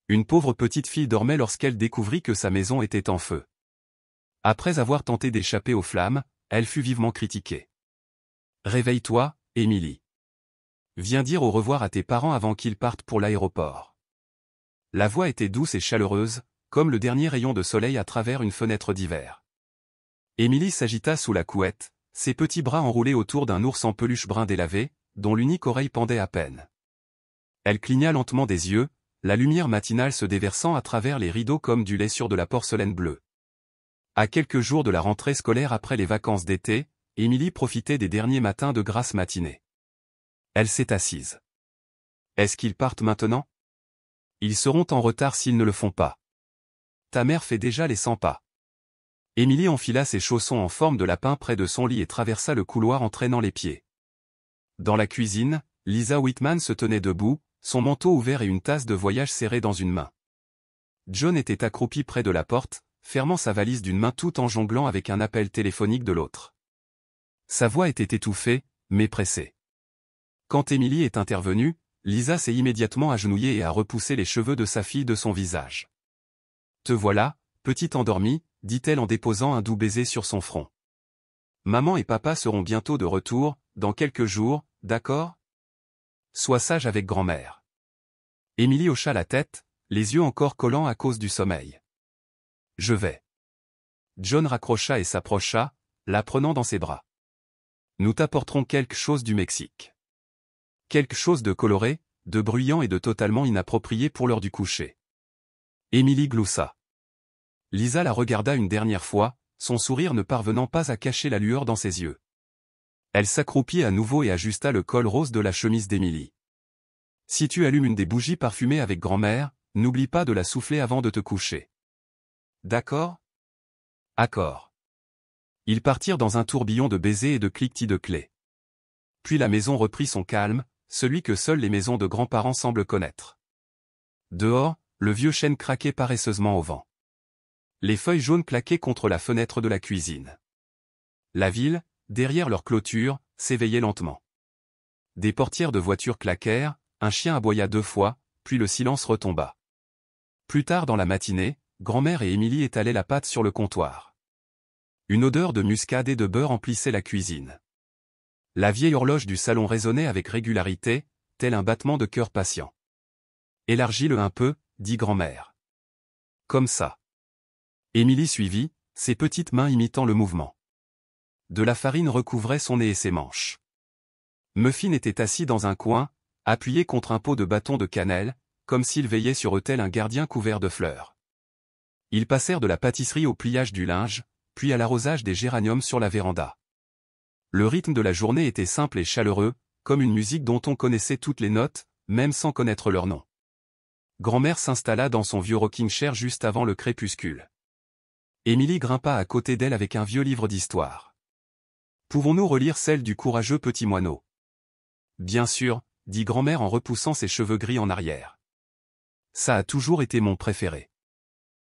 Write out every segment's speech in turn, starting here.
Une pauvre petite fille dormait lorsqu'elle découvrit que sa maison était en feu. Après avoir tenté d'échapper aux flammes, elle fut vivement critiquée. Réveille-toi, Émilie. Viens dire au revoir à tes parents avant qu'ils partent pour l'aéroport. La voix était douce et chaleureuse, comme le dernier rayon de soleil à travers une fenêtre d'hiver. Émilie s'agita sous la couette, ses petits bras enroulés autour d'un ours en peluche brun délavé, dont l'unique oreille pendait à peine. Elle cligna lentement des yeux, la lumière matinale se déversant à travers les rideaux comme du lait sur de la porcelaine bleue. À quelques jours de la rentrée scolaire après les vacances d'été, Émilie profitait des derniers matins de grasse matinée. Elle s'est assise. Est-ce qu'ils partent maintenant? Ils seront en retard s'ils ne le font pas. Ta mère fait déjà les 100 pas. Émilie enfila ses chaussons en forme de lapin près de son lit et traversa le couloir en traînant les pieds. Dans la cuisine, Lisa Whitman se tenait debout, son manteau ouvert et une tasse de voyage serrée dans une main. John était accroupi près de la porte, fermant sa valise d'une main tout en jonglant avec un appel téléphonique de l'autre. Sa voix était étouffée, mais pressée. Quand Émilie est intervenue, Lisa s'est immédiatement agenouillée et a repoussé les cheveux de sa fille de son visage. « Te voilà, petite endormie », dit-elle en déposant un doux baiser sur son front. « Maman et papa seront bientôt de retour, dans quelques jours, d'accord? Sois sage avec grand-mère. » Émilie hocha la tête, les yeux encore collants à cause du sommeil. « Je vais. » John raccrocha et s'approcha, la prenant dans ses bras. « Nous t'apporterons quelque chose du Mexique. Quelque chose de coloré, de bruyant et de totalement inapproprié pour l'heure du coucher. » Émilie gloussa. Lisa la regarda une dernière fois, son sourire ne parvenant pas à cacher la lueur dans ses yeux. Elle s'accroupit à nouveau et ajusta le col rose de la chemise d'Émilie. « Si tu allumes une des bougies parfumées avec grand-mère, n'oublie pas de la souffler avant de te coucher. D'accord? » Accord. Ils partirent dans un tourbillon de baisers et de cliquetis de clés. Puis la maison reprit son calme, celui que seules les maisons de grands-parents semblent connaître. Dehors, le vieux chêne craquait paresseusement au vent. Les feuilles jaunes claquaient contre la fenêtre de la cuisine. La ville, derrière leur clôture, s'éveillait lentement. Des portières de voitures claquèrent, un chien aboya 2 fois, puis le silence retomba. Plus tard dans la matinée, grand-mère et Émilie étalaient la pâte sur le comptoir. Une odeur de muscade et de beurre emplissait la cuisine. La vieille horloge du salon résonnait avec régularité, tel un battement de cœur patient. « Élargis-le un peu », dit grand-mère. « Comme ça. » Émilie suivit, ses petites mains imitant le mouvement. De la farine recouvrait son nez et ses manches. Muffin était assis dans un coin, appuyé contre un pot de bâton de cannelle, comme s'il veillait sur eux tel un gardien couvert de fleurs. Ils passèrent de la pâtisserie au pliage du linge, puis à l'arrosage des géraniums sur la véranda. Le rythme de la journée était simple et chaleureux, comme une musique dont on connaissait toutes les notes, même sans connaître leur nom. Grand-mère s'installa dans son vieux rocking chair juste avant le crépuscule. Émilie grimpa à côté d'elle avec un vieux livre d'histoire. « Pouvons-nous relire celle du courageux petit moineau? » « Bien sûr, » dit grand-mère en repoussant ses cheveux gris en arrière. « Ça a toujours été mon préféré. »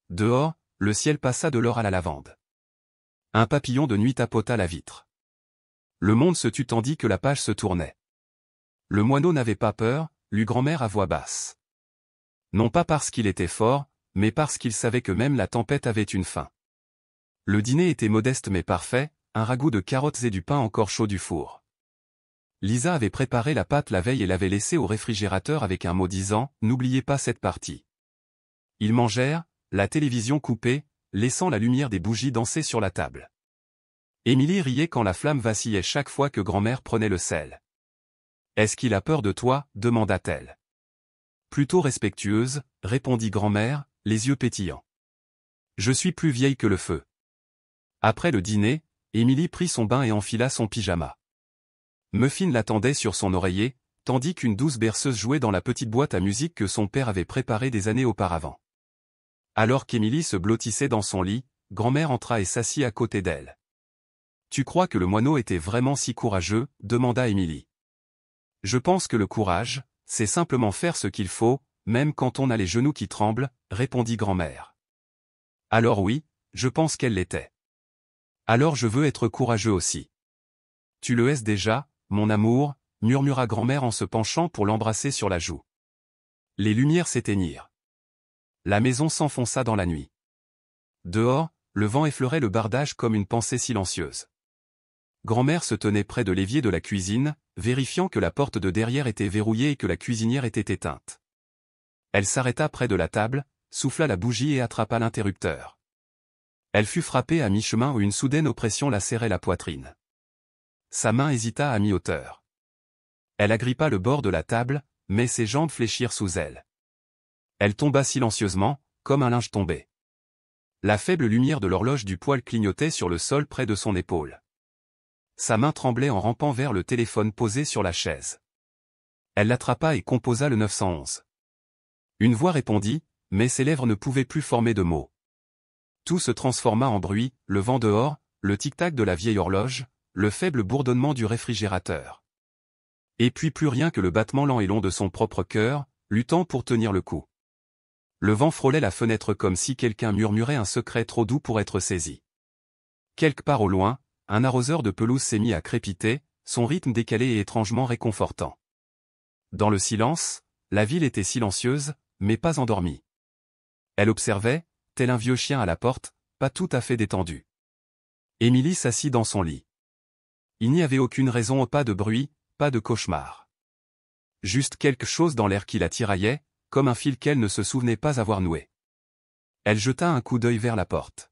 Dehors, le ciel passa de l'or à la lavande. Un papillon de nuit tapota la vitre. Le monde se tut tandis que la page se tournait. Le moineau n'avait pas peur, lut grand-mère à voix basse. Non pas parce qu'il était fort, mais parce qu'il savait que même la tempête avait une fin. Le dîner était modeste mais parfait, un ragoût de carottes et du pain encore chaud du four. Lisa avait préparé la pâte la veille et l'avait laissée au réfrigérateur avec un mot disant « N'oubliez pas cette partie ». Ils mangèrent, la télévision coupée, laissant la lumière des bougies danser sur la table. Émilie riait quand la flamme vacillait chaque fois que grand-mère prenait le sel. « Est-ce qu'il a peur de toi ?» demanda-t-elle. Plutôt respectueuse, répondit grand-mère, les yeux pétillants. « Je suis plus vieille que le feu. » Après le dîner, Émilie prit son bain et enfila son pyjama. Muffin l'attendait sur son oreiller, tandis qu'une douce berceuse jouait dans la petite boîte à musique que son père avait préparée des années auparavant. Alors qu'Émilie se blottissait dans son lit, grand-mère entra et s'assit à côté d'elle. « Tu crois que le moineau était vraiment si courageux ?» demanda Émilie. « Je pense que le courage, c'est simplement faire ce qu'il faut, même quand on a les genoux qui tremblent, » répondit grand-mère. « Alors oui, je pense qu'elle l'était. Alors je veux être courageux aussi. »« Tu le es déjà, mon amour » murmura grand-mère en se penchant pour l'embrasser sur la joue. Les lumières s'éteignirent. La maison s'enfonça dans la nuit. Dehors, le vent effleurait le bardage comme une pensée silencieuse. Grand-mère se tenait près de l'évier de la cuisine, vérifiant que la porte de derrière était verrouillée et que la cuisinière était éteinte. Elle s'arrêta près de la table, souffla la bougie et attrapa l'interrupteur. Elle fut frappée à mi-chemin où une soudaine oppression la serrait la poitrine. Sa main hésita à mi-hauteur. Elle agrippa le bord de la table, mais ses jambes fléchirent sous elle. Elle tomba silencieusement, comme un linge tombé. La faible lumière de l'horloge du poêle clignotait sur le sol près de son épaule. Sa main tremblait en rampant vers le téléphone posé sur la chaise. Elle l'attrapa et composa le 911. Une voix répondit, mais ses lèvres ne pouvaient plus former de mots. Tout se transforma en bruit, le vent dehors, le tic-tac de la vieille horloge, le faible bourdonnement du réfrigérateur. Et puis plus rien que le battement lent et long de son propre cœur, luttant pour tenir le coup. Le vent frôlait la fenêtre comme si quelqu'un murmurait un secret trop doux pour être saisi. Quelque part au loin, un arroseur de pelouse s'est mis à crépiter, son rythme décalé et étrangement réconfortant. Dans le silence, la ville était silencieuse, mais pas endormie. Elle observait, tel un vieux chien à la porte, pas tout à fait détendu. Émilie s'assit dans son lit. Il n'y avait aucune raison, pas de bruit, pas de cauchemar. Juste quelque chose dans l'air qui la tiraillait, comme un fil qu'elle ne se souvenait pas avoir noué. Elle jeta un coup d'œil vers la porte.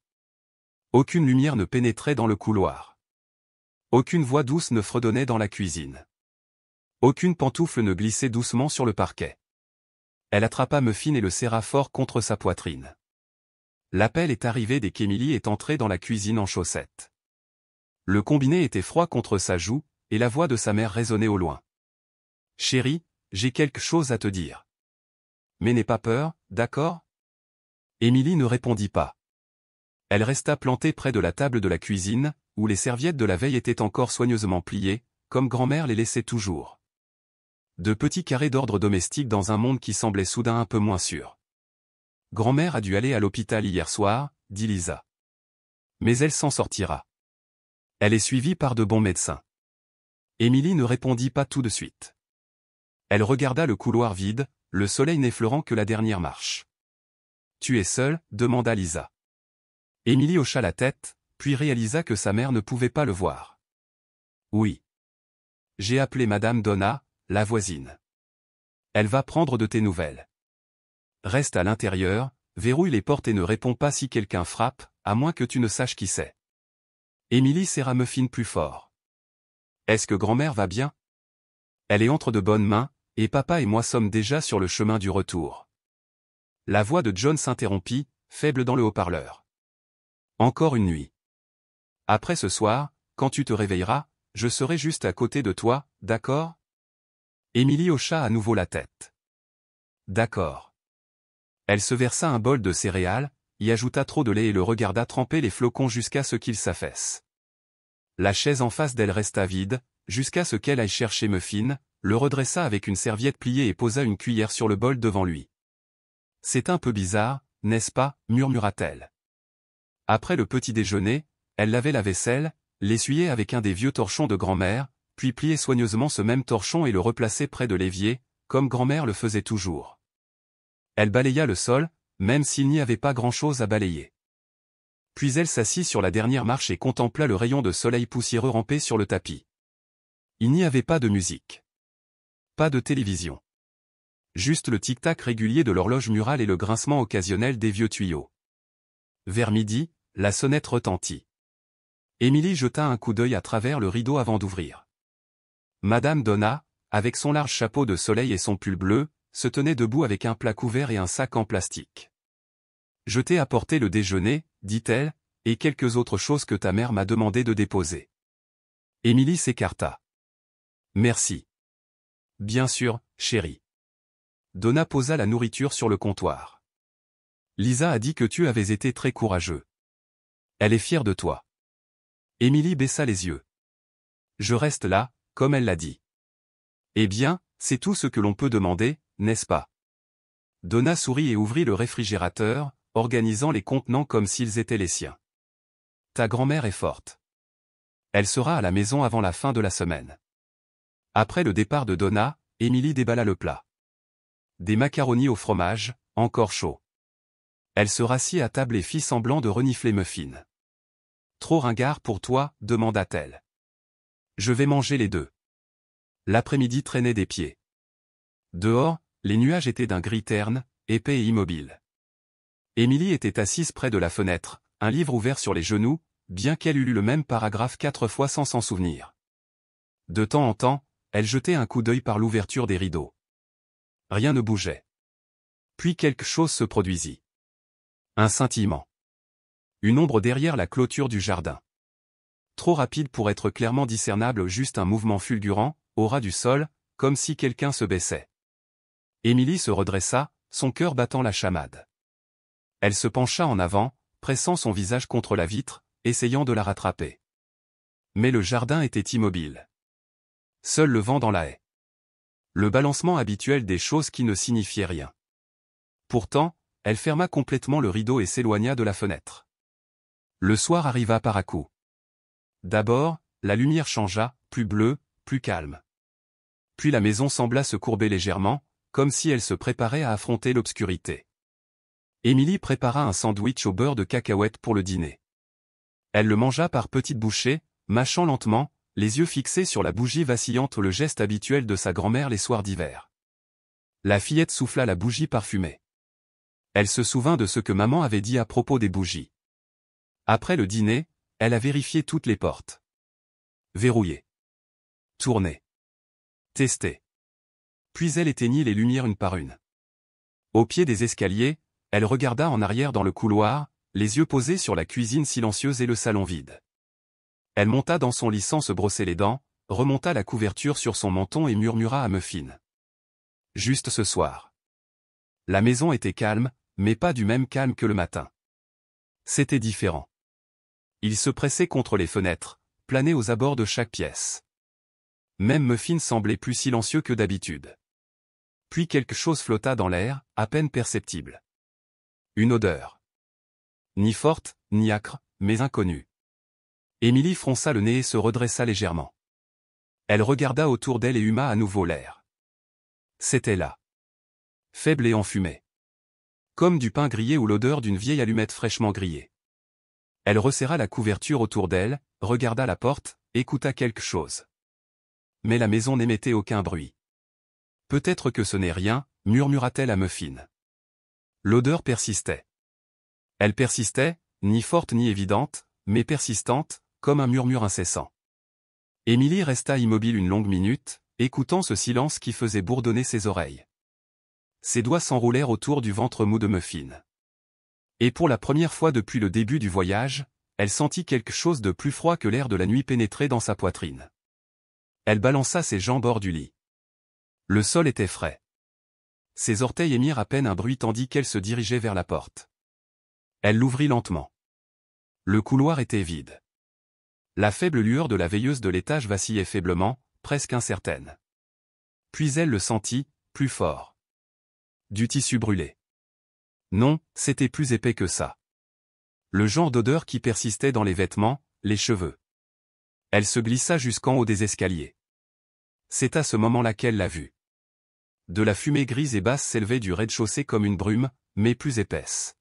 Aucune lumière ne pénétrait dans le couloir. Aucune voix douce ne fredonnait dans la cuisine. Aucune pantoufle ne glissait doucement sur le parquet. Elle attrapa Muffin et le serra fort contre sa poitrine. L'appel est arrivé dès qu'Émilie est entrée dans la cuisine en chaussettes. Le combiné était froid contre sa joue, et la voix de sa mère résonnait au loin. « Chérie, j'ai quelque chose à te dire. Mais n'aie pas peur, d'accord ?» Émilie ne répondit pas. Elle resta plantée près de la table de la cuisine, où les serviettes de la veille étaient encore soigneusement pliées, comme grand-mère les laissait toujours. De petits carrés d'ordre domestique dans un monde qui semblait soudain un peu moins sûr. « Grand-mère a dû aller à l'hôpital hier soir, » dit Lisa. « Mais elle s'en sortira. Elle est suivie par de bons médecins. » Émilie ne répondit pas tout de suite. Elle regarda le couloir vide, le soleil n'effleurant que la dernière marche. « Tu es seule ?» demanda Lisa. Émilie hocha la tête, puis réalisa que sa mère ne pouvait pas le voir. « Oui. J'ai appelé Madame Donna, la voisine. Elle va prendre de tes nouvelles. Reste à l'intérieur, verrouille les portes et ne réponds pas si quelqu'un frappe, à moins que tu ne saches qui c'est. » Émilie serra Muffin plus fort. « Est-ce que grand-mère va bien ? Elle est entre de bonnes mains, et papa et moi sommes déjà sur le chemin du retour. » La voix de John s'interrompit, faible dans le haut-parleur. « Encore une nuit. Après ce soir, quand tu te réveilleras, je serai juste à côté de toi, d'accord ?» Émilie hocha à nouveau la tête. « D'accord. » Elle se versa un bol de céréales, y ajouta trop de lait et le regarda tremper les flocons jusqu'à ce qu'ils s'affaissent. La chaise en face d'elle resta vide, jusqu'à ce qu'elle aille chercher Muffin, le redressa avec une serviette pliée et posa une cuillère sur le bol devant lui. « C'est un peu bizarre, n'est-ce pas ?» murmura-t-elle. Après le petit déjeuner, elle lavait la vaisselle, l'essuyait avec un des vieux torchons de grand-mère, puis pliait soigneusement ce même torchon et le replaçait près de l'évier, comme grand-mère le faisait toujours. Elle balaya le sol, même s'il n'y avait pas grand-chose à balayer. Puis elle s'assit sur la dernière marche et contempla le rayon de soleil poussiéreux ramper sur le tapis. Il n'y avait pas de musique. Pas de télévision. Juste le tic-tac régulier de l'horloge murale et le grincement occasionnel des vieux tuyaux. Vers midi, la sonnette retentit. Émilie jeta un coup d'œil à travers le rideau avant d'ouvrir. Madame Donna, avec son large chapeau de soleil et son pull bleu, se tenait debout avec un plat couvert et un sac en plastique. « Je t'ai apporté le déjeuner, dit-elle, et quelques autres choses que ta mère m'a demandé de déposer. » Émilie s'écarta. « Merci. »« Bien sûr, chérie. » Donna posa la nourriture sur le comptoir. « Lisa a dit que tu avais été très courageux. Elle est fière de toi. » Émilie baissa les yeux. « Je reste là, comme elle l'a dit. » « Eh bien, c'est tout ce que l'on peut demander, n'est-ce pas ?» Donna sourit et ouvrit le réfrigérateur, organisant les contenants comme s'ils étaient les siens. « Ta grand-mère est forte. Elle sera à la maison avant la fin de la semaine. » Après le départ de Donna, Émilie déballa le plat. Des macaronis au fromage, encore chauds. Elle se rassit à table et fit semblant de renifler Muffin. Trop ringard pour toi, demanda-t-elle. Je vais manger les deux. L'après-midi traînait des pieds. Dehors, les nuages étaient d'un gris terne, épais et immobile. Émilie était assise près de la fenêtre, un livre ouvert sur les genoux, bien qu'elle eût lu le même paragraphe 4 fois sans s'en souvenir. De temps en temps, elle jetait un coup d'œil par l'ouverture des rideaux. Rien ne bougeait. Puis quelque chose se produisit. Un scintillement. Une ombre derrière la clôture du jardin. Trop rapide pour être clairement discernable, juste un mouvement fulgurant, au ras du sol, comme si quelqu'un se baissait. Émilie se redressa, son cœur battant la chamade. Elle se pencha en avant, pressant son visage contre la vitre, essayant de la rattraper. Mais le jardin était immobile. Seul le vent dans la haie. Le balancement habituel des choses qui ne signifiaient rien. Pourtant, elle ferma complètement le rideau et s'éloigna de la fenêtre. Le soir arriva par à coups. D'abord, la lumière changea, plus bleue, plus calme. Puis la maison sembla se courber légèrement, comme si elle se préparait à affronter l'obscurité. Émilie prépara un sandwich au beurre de cacahuète pour le dîner. Elle le mangea par petites bouchées, mâchant lentement, les yeux fixés sur la bougie vacillante, le geste habituel de sa grand-mère les soirs d'hiver. La fillette souffla la bougie parfumée. Elle se souvint de ce que maman avait dit à propos des bougies. Après le dîner, elle a vérifié toutes les portes. Verrouillées. Tournées. Testées. Puis elle éteignit les lumières une par une. Au pied des escaliers, elle regarda en arrière dans le couloir, les yeux posés sur la cuisine silencieuse et le salon vide. Elle monta dans son lit sans se brosser les dents, remonta la couverture sur son menton et murmura à Muffin. Juste ce soir. La maison était calme, mais pas du même calme que le matin. C'était différent. Il se pressait contre les fenêtres, planait aux abords de chaque pièce. Même Muffin semblait plus silencieux que d'habitude. Puis quelque chose flotta dans l'air, à peine perceptible. Une odeur. Ni forte, ni âcre, mais inconnue. Émilie fronça le nez et se redressa légèrement. Elle regarda autour d'elle et huma à nouveau l'air. C'était là. Faible et enfumé. Comme du pain grillé ou l'odeur d'une vieille allumette fraîchement grillée. Elle resserra la couverture autour d'elle, regarda la porte, écouta quelque chose. Mais la maison n'émettait aucun bruit. Peut-être que ce n'est rien, murmura-t-elle à Muffin. L'odeur persistait. Elle persistait, ni forte ni évidente, mais persistante, comme un murmure incessant. Émilie resta immobile une longue minute, écoutant ce silence qui faisait bourdonner ses oreilles. Ses doigts s'enroulèrent autour du ventre mou de Muffin. Et pour la première fois depuis le début du voyage, elle sentit quelque chose de plus froid que l'air de la nuit pénétrer dans sa poitrine. Elle balança ses jambes hors du lit. Le sol était frais. Ses orteils émirent à peine un bruit tandis qu'elle se dirigeait vers la porte. Elle l'ouvrit lentement. Le couloir était vide. La faible lueur de la veilleuse de l'étage vacillait faiblement, presque incertaine. Puis elle le sentit, plus fort. Du tissu brûlé. Non, c'était plus épais que ça. Le genre d'odeur qui persistait dans les vêtements, les cheveux. Elle se glissa jusqu'en haut des escaliers. C'est à ce moment-là qu'elle l'a vu. De la fumée grise et basse s'élevait du rez-de-chaussée comme une brume, mais plus épaisse.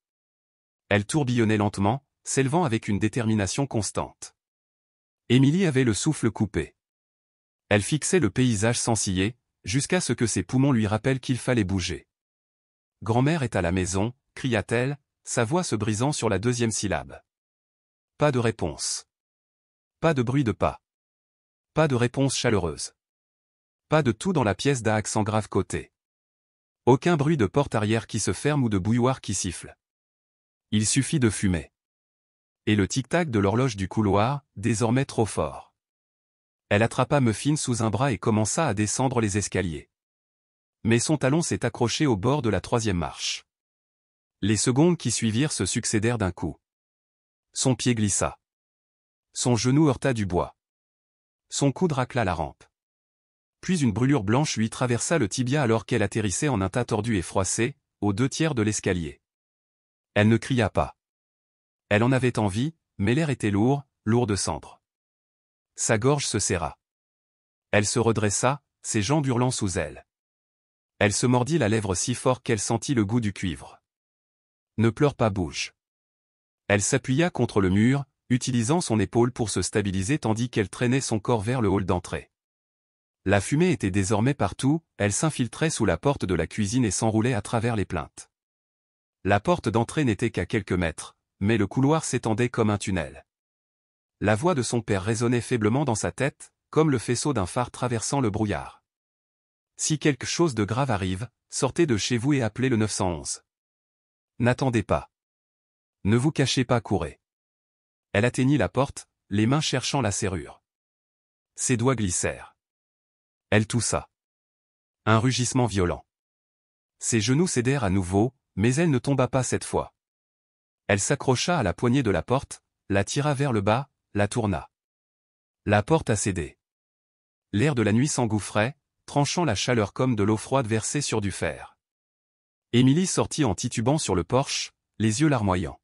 Elle tourbillonnait lentement, s'élevant avec une détermination constante. Émilie avait le souffle coupé. Elle fixait le paysage sans ciller, jusqu'à ce que ses poumons lui rappellent qu'il fallait bouger. « Grand-mère est à la maison », cria-t-elle, sa voix se brisant sur la deuxième syllabe. Pas de réponse. Pas de bruit de pas. Pas de réponse chaleureuse. Pas de tout dans la pièce d'à accent grave côté. Aucun bruit de porte arrière qui se ferme ou de bouilloire qui siffle. Il suffit de fumer. Et le tic-tac de l'horloge du couloir, désormais trop fort. Elle attrapa Muffin sous un bras et commença à descendre les escaliers. Mais son talon s'est accroché au bord de la troisième marche. Les secondes qui suivirent se succédèrent d'un coup. Son pied glissa. Son genou heurta du bois. Son coude racla la rampe. Puis une brûlure blanche lui traversa le tibia alors qu'elle atterrissait en un tas tordu et froissé, aux 2/3 de l'escalier. Elle ne cria pas. Elle en avait envie, mais l'air était lourd, lourd de cendre. Sa gorge se serra. Elle se redressa, ses jambes hurlant sous elle. Elle se mordit la lèvre si fort qu'elle sentit le goût du cuivre. Ne pleure pas, bouge. Elle s'appuya contre le mur, utilisant son épaule pour se stabiliser tandis qu'elle traînait son corps vers le hall d'entrée. La fumée était désormais partout, elle s'infiltrait sous la porte de la cuisine et s'enroulait à travers les plinthes. La porte d'entrée n'était qu'à quelques mètres, mais le couloir s'étendait comme un tunnel. La voix de son père résonnait faiblement dans sa tête, comme le faisceau d'un phare traversant le brouillard. Si quelque chose de grave arrive, sortez de chez vous et appelez le 911. N'attendez pas. Ne vous cachez pas, courez. Elle atteignit la porte, les mains cherchant la serrure. Ses doigts glissèrent. Elle toussa. Un rugissement violent. Ses genoux cédèrent à nouveau, mais elle ne tomba pas cette fois. Elle s'accrocha à la poignée de la porte, la tira vers le bas, la tourna. La porte a cédé. L'air de la nuit s'engouffrait, tranchant la chaleur comme de l'eau froide versée sur du fer. Émilie sortit en titubant sur le porche, les yeux larmoyants.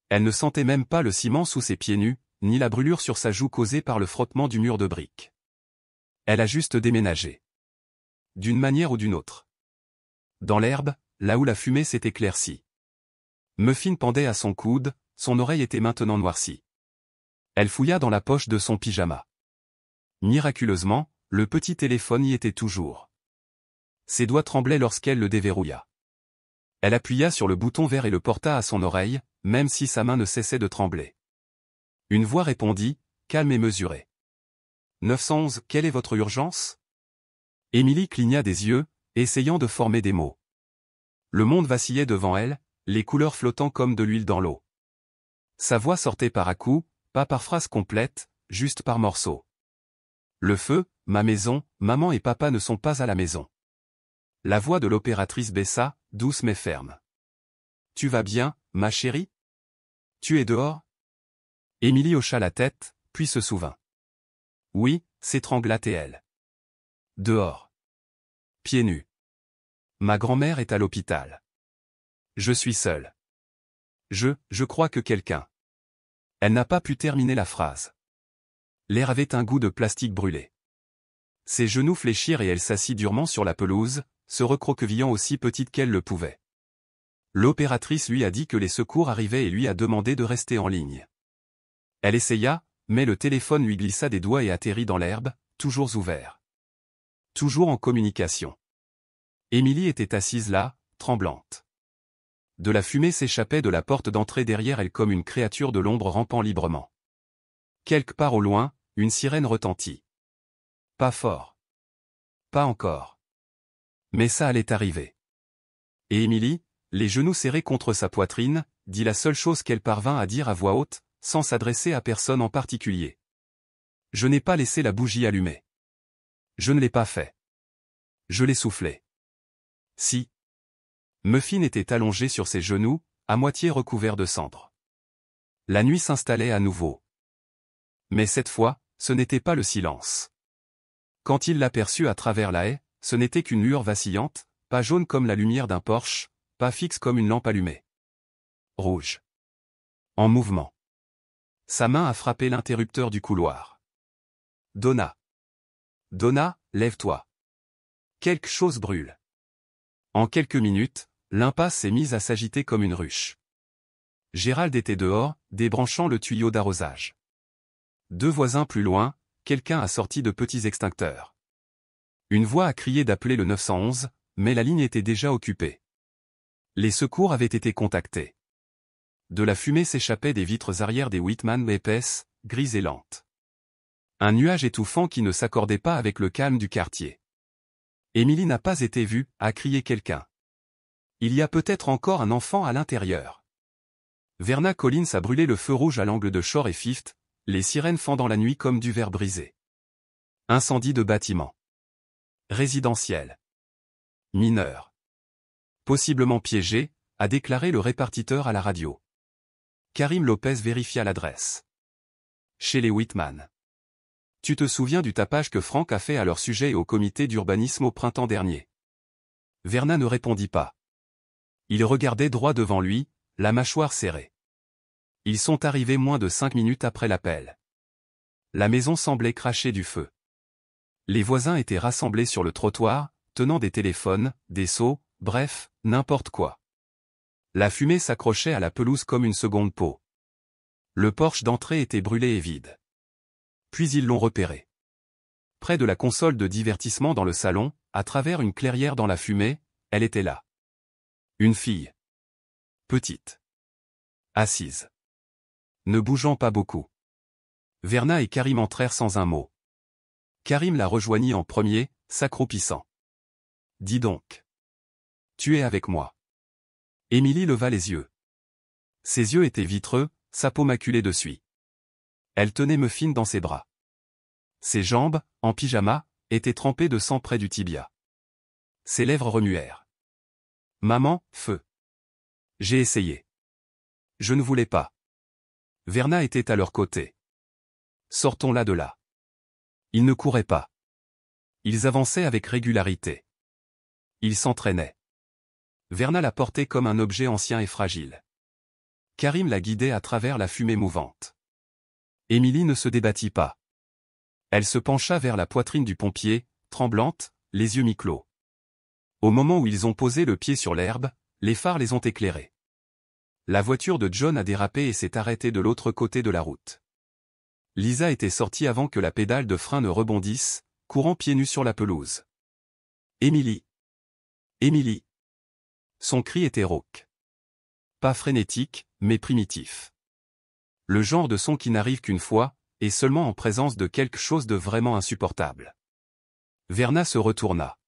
Elle ne sentait même pas le ciment sous ses pieds nus, ni la brûlure sur sa joue causée par le frottement du mur de briques. Elle a juste déménagé. D'une manière ou d'une autre. Dans l'herbe, là où la fumée s'est éclaircie. Muffin pendait à son coude, son oreille était maintenant noircie. Elle fouilla dans la poche de son pyjama. Miraculeusement, le petit téléphone y était toujours. Ses doigts tremblaient lorsqu'elle le déverrouilla. Elle appuya sur le bouton vert et le porta à son oreille, même si sa main ne cessait de trembler. Une voix répondit, calme et mesurée. 911, quelle est votre urgence? Émilie cligna des yeux, essayant de former des mots. Le monde vacillait devant elle, les couleurs flottant comme de l'huile dans l'eau. Sa voix sortait par à-coups, pas par phrase complète, juste par morceaux. Le feu, ma maison, maman et papa ne sont pas à la maison. La voix de l'opératrice baissa, douce mais ferme. Tu vas bien, ma chérie? Tu es dehors? Émilie hocha la tête, puis se souvint. Oui, s'étrangla-t-elle. Dehors. Pieds nus. Ma grand-mère est à l'hôpital. Je suis seule. Je crois que quelqu'un. Elle n'a pas pu terminer la phrase. L'air avait un goût de plastique brûlé. Ses genoux fléchirent et elle s'assit durement sur la pelouse, se recroquevillant aussi petite qu'elle le pouvait. L'opératrice lui a dit que les secours arrivaient et lui a demandé de rester en ligne. Elle essaya, mais le téléphone lui glissa des doigts et atterrit dans l'herbe, toujours ouvert. Toujours en communication. Émilie était assise là, tremblante. De la fumée s'échappait de la porte d'entrée derrière elle comme une créature de l'ombre rampant librement. Quelque part au loin, une sirène retentit. Pas fort. Pas encore. Mais ça allait arriver. Et Émilie, les genoux serrés contre sa poitrine, dit la seule chose qu'elle parvint à dire à voix haute, sans s'adresser à personne en particulier. Je n'ai pas laissé la bougie allumée. Je ne l'ai pas fait. Je l'ai soufflé. Si. Muffin était allongé sur ses genoux, à moitié recouvert de cendres. La nuit s'installait à nouveau. Mais cette fois, ce n'était pas le silence. Quand il l'aperçut à travers la haie, ce n'était qu'une lueur vacillante, pas jaune comme la lumière d'un Porsche, pas fixe comme une lampe allumée. Rouge. En mouvement. Sa main a frappé l'interrupteur du couloir. Donna. Donna, lève-toi. Quelque chose brûle. En quelques minutes, l'impasse s'est mise à s'agiter comme une ruche. Gérald était dehors, débranchant le tuyau d'arrosage. 2 voisins plus loin, quelqu'un a sorti de petits extincteurs. Une voix a crié d'appeler le 911, mais la ligne était déjà occupée. Les secours avaient été contactés. De la fumée s'échappait des vitres arrière des Whitman épaisses, grises et lentes. Un nuage étouffant qui ne s'accordait pas avec le calme du quartier. Émilie n'a pas été vue, a crié quelqu'un. Il y a peut-être encore un enfant à l'intérieur. Verna Collins a brûlé le feu rouge à l'angle de Shore et Fifth, les sirènes fendant la nuit comme du verre brisé. Incendie de bâtiment. Résidentiel. Mineur. Possiblement piégé, a déclaré le répartiteur à la radio. Karim Lopez vérifia l'adresse. Chez les Whitman. Tu te souviens du tapage que Frank a fait à leur sujet et au comité d'urbanisme au printemps dernier? Verna ne répondit pas. Il regardait droit devant lui, la mâchoire serrée. Ils sont arrivés moins de 5 minutes après l'appel. La maison semblait cracher du feu. Les voisins étaient rassemblés sur le trottoir, tenant des téléphones, des seaux, bref, n'importe quoi. La fumée s'accrochait à la pelouse comme une seconde peau. Le porche d'entrée était brûlé et vide. Puis ils l'ont repéré. Près de la console de divertissement dans le salon, à travers une clairière dans la fumée, elle était là. Une fille. Petite. Assise. Ne bougeant pas beaucoup. Verna et Karim entrèrent sans un mot. Karim la rejoignit en premier, s'accroupissant. « Dis donc. Tu es avec moi. » Émilie leva les yeux. Ses yeux étaient vitreux, sa peau maculée de suie. Elle tenait Muffin dans ses bras. Ses jambes, en pyjama, étaient trempées de sang près du tibia. Ses lèvres remuèrent. « Maman, feu. » J'ai essayé. Je ne voulais pas. Verna était à leur côté. Sortons-la de là. Ils ne couraient pas. Ils avançaient avec régularité. Ils s'entraînaient. Verna la portait comme un objet ancien et fragile. Karim la guidait à travers la fumée mouvante. Émilie ne se débattit pas. Elle se pencha vers la poitrine du pompier, tremblante, les yeux mi-clos. Au moment où ils ont posé le pied sur l'herbe, les phares les ont éclairés. La voiture de John a dérapé et s'est arrêtée de l'autre côté de la route. Lisa était sortie avant que la pédale de frein ne rebondisse, courant pieds nus sur la pelouse. « Émilie. Émilie !» Son cri était rauque. Pas frénétique, mais primitif. Le genre de son qui n'arrive qu'une fois, et seulement en présence de quelque chose de vraiment insupportable. Verna se retourna.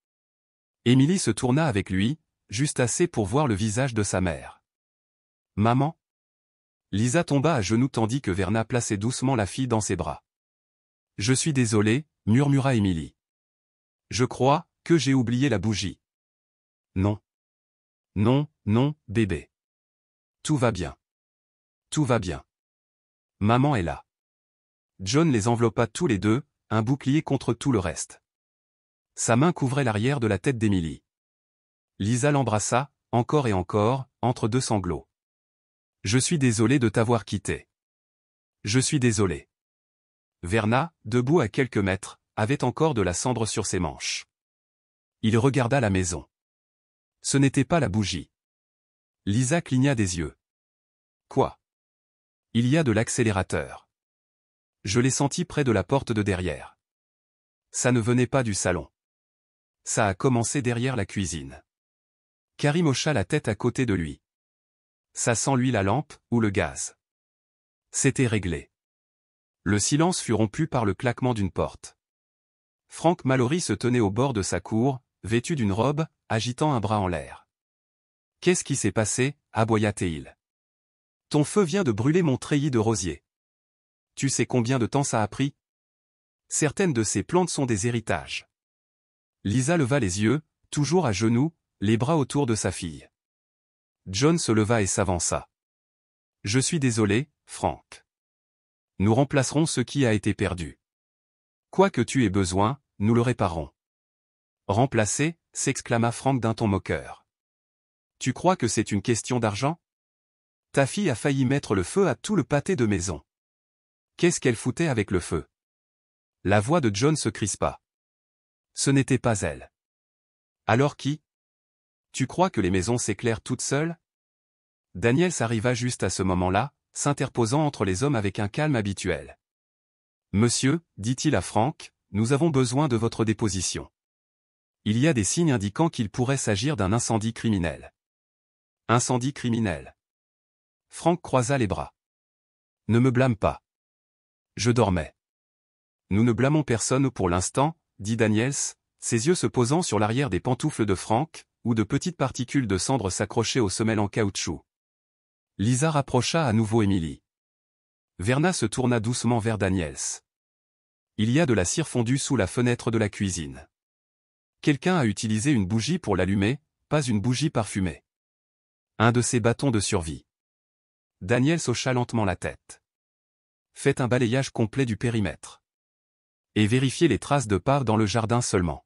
Émilie se tourna avec lui, juste assez pour voir le visage de sa mère. « Maman ?» Lisa tomba à genoux tandis que Verna plaçait doucement la fille dans ses bras. « Je suis désolée, » murmura Émilie. « Je crois que j'ai oublié la bougie. »« Non. Non, non, bébé. Tout va bien. Tout va bien. Maman est là. » John les enveloppa tous les deux, un bouclier contre tout le reste. Sa main couvrait l'arrière de la tête d'Émilie. Lisa l'embrassa, encore et encore, entre deux sanglots. « Je suis désolé de t'avoir quitté. Je suis désolé. » Verna, debout à quelques mètres, avait encore de la cendre sur ses manches. Il regarda la maison. Ce n'était pas la bougie. Lisa cligna des yeux. « Quoi ? » « Il y a de l'accélérateur. Je l'ai senti près de la porte de derrière. Ça ne venait pas du salon. Ça a commencé derrière la cuisine. » Karim hocha la tête à côté de lui. Ça sent l'huile à lampe, ou le gaz. C'était réglé. Le silence fut rompu par le claquement d'une porte. Frank Mallory se tenait au bord de sa cour, vêtu d'une robe, agitant un bras en l'air. « Qu'est-ce qui s'est passé ?» aboya-t-il. « Ton feu vient de brûler mon treillis de rosiers. Tu sais combien de temps ça a pris ? Certaines de ces plantes sont des héritages. » Lisa leva les yeux, toujours à genoux, les bras autour de sa fille. John se leva et s'avança. « Je suis désolé, Frank. Nous remplacerons ce qui a été perdu. Quoi que tu aies besoin, nous le réparerons. »« Remplacer » s'exclama Frank d'un ton moqueur. « Tu crois que c'est une question d'argent ? Ta fille a failli mettre le feu à tout le pâté de maison. Qu'est-ce qu'elle foutait avec le feu ?» La voix de John se crispa. Ce n'était pas elle. Alors qui ? Tu crois que les maisons s'éclairent toutes seules ? Daniels arriva juste à ce moment-là, s'interposant entre les hommes avec un calme habituel. « Monsieur, dit-il à Frank, nous avons besoin de votre déposition. Il y a des signes indiquant qu'il pourrait s'agir d'un incendie criminel. » Incendie criminel. Frank croisa les bras. « Ne me blâme pas. Je dormais. »« Nous ne blâmons personne pour l'instant, » dit Daniels, ses yeux se posant sur l'arrière des pantoufles de Frank, où de petites particules de cendre s'accrochaient aux semelles en caoutchouc. Lisa rapprocha à nouveau Émilie. Verna se tourna doucement vers Daniels. « Il y a de la cire fondue sous la fenêtre de la cuisine. Quelqu'un a utilisé une bougie pour l'allumer, pas une bougie parfumée. Un de ces bâtons de survie. » Daniels hocha lentement la tête. « Faites un balayage complet du périmètre. Et vérifiez les traces de pas dans le jardin seulement. »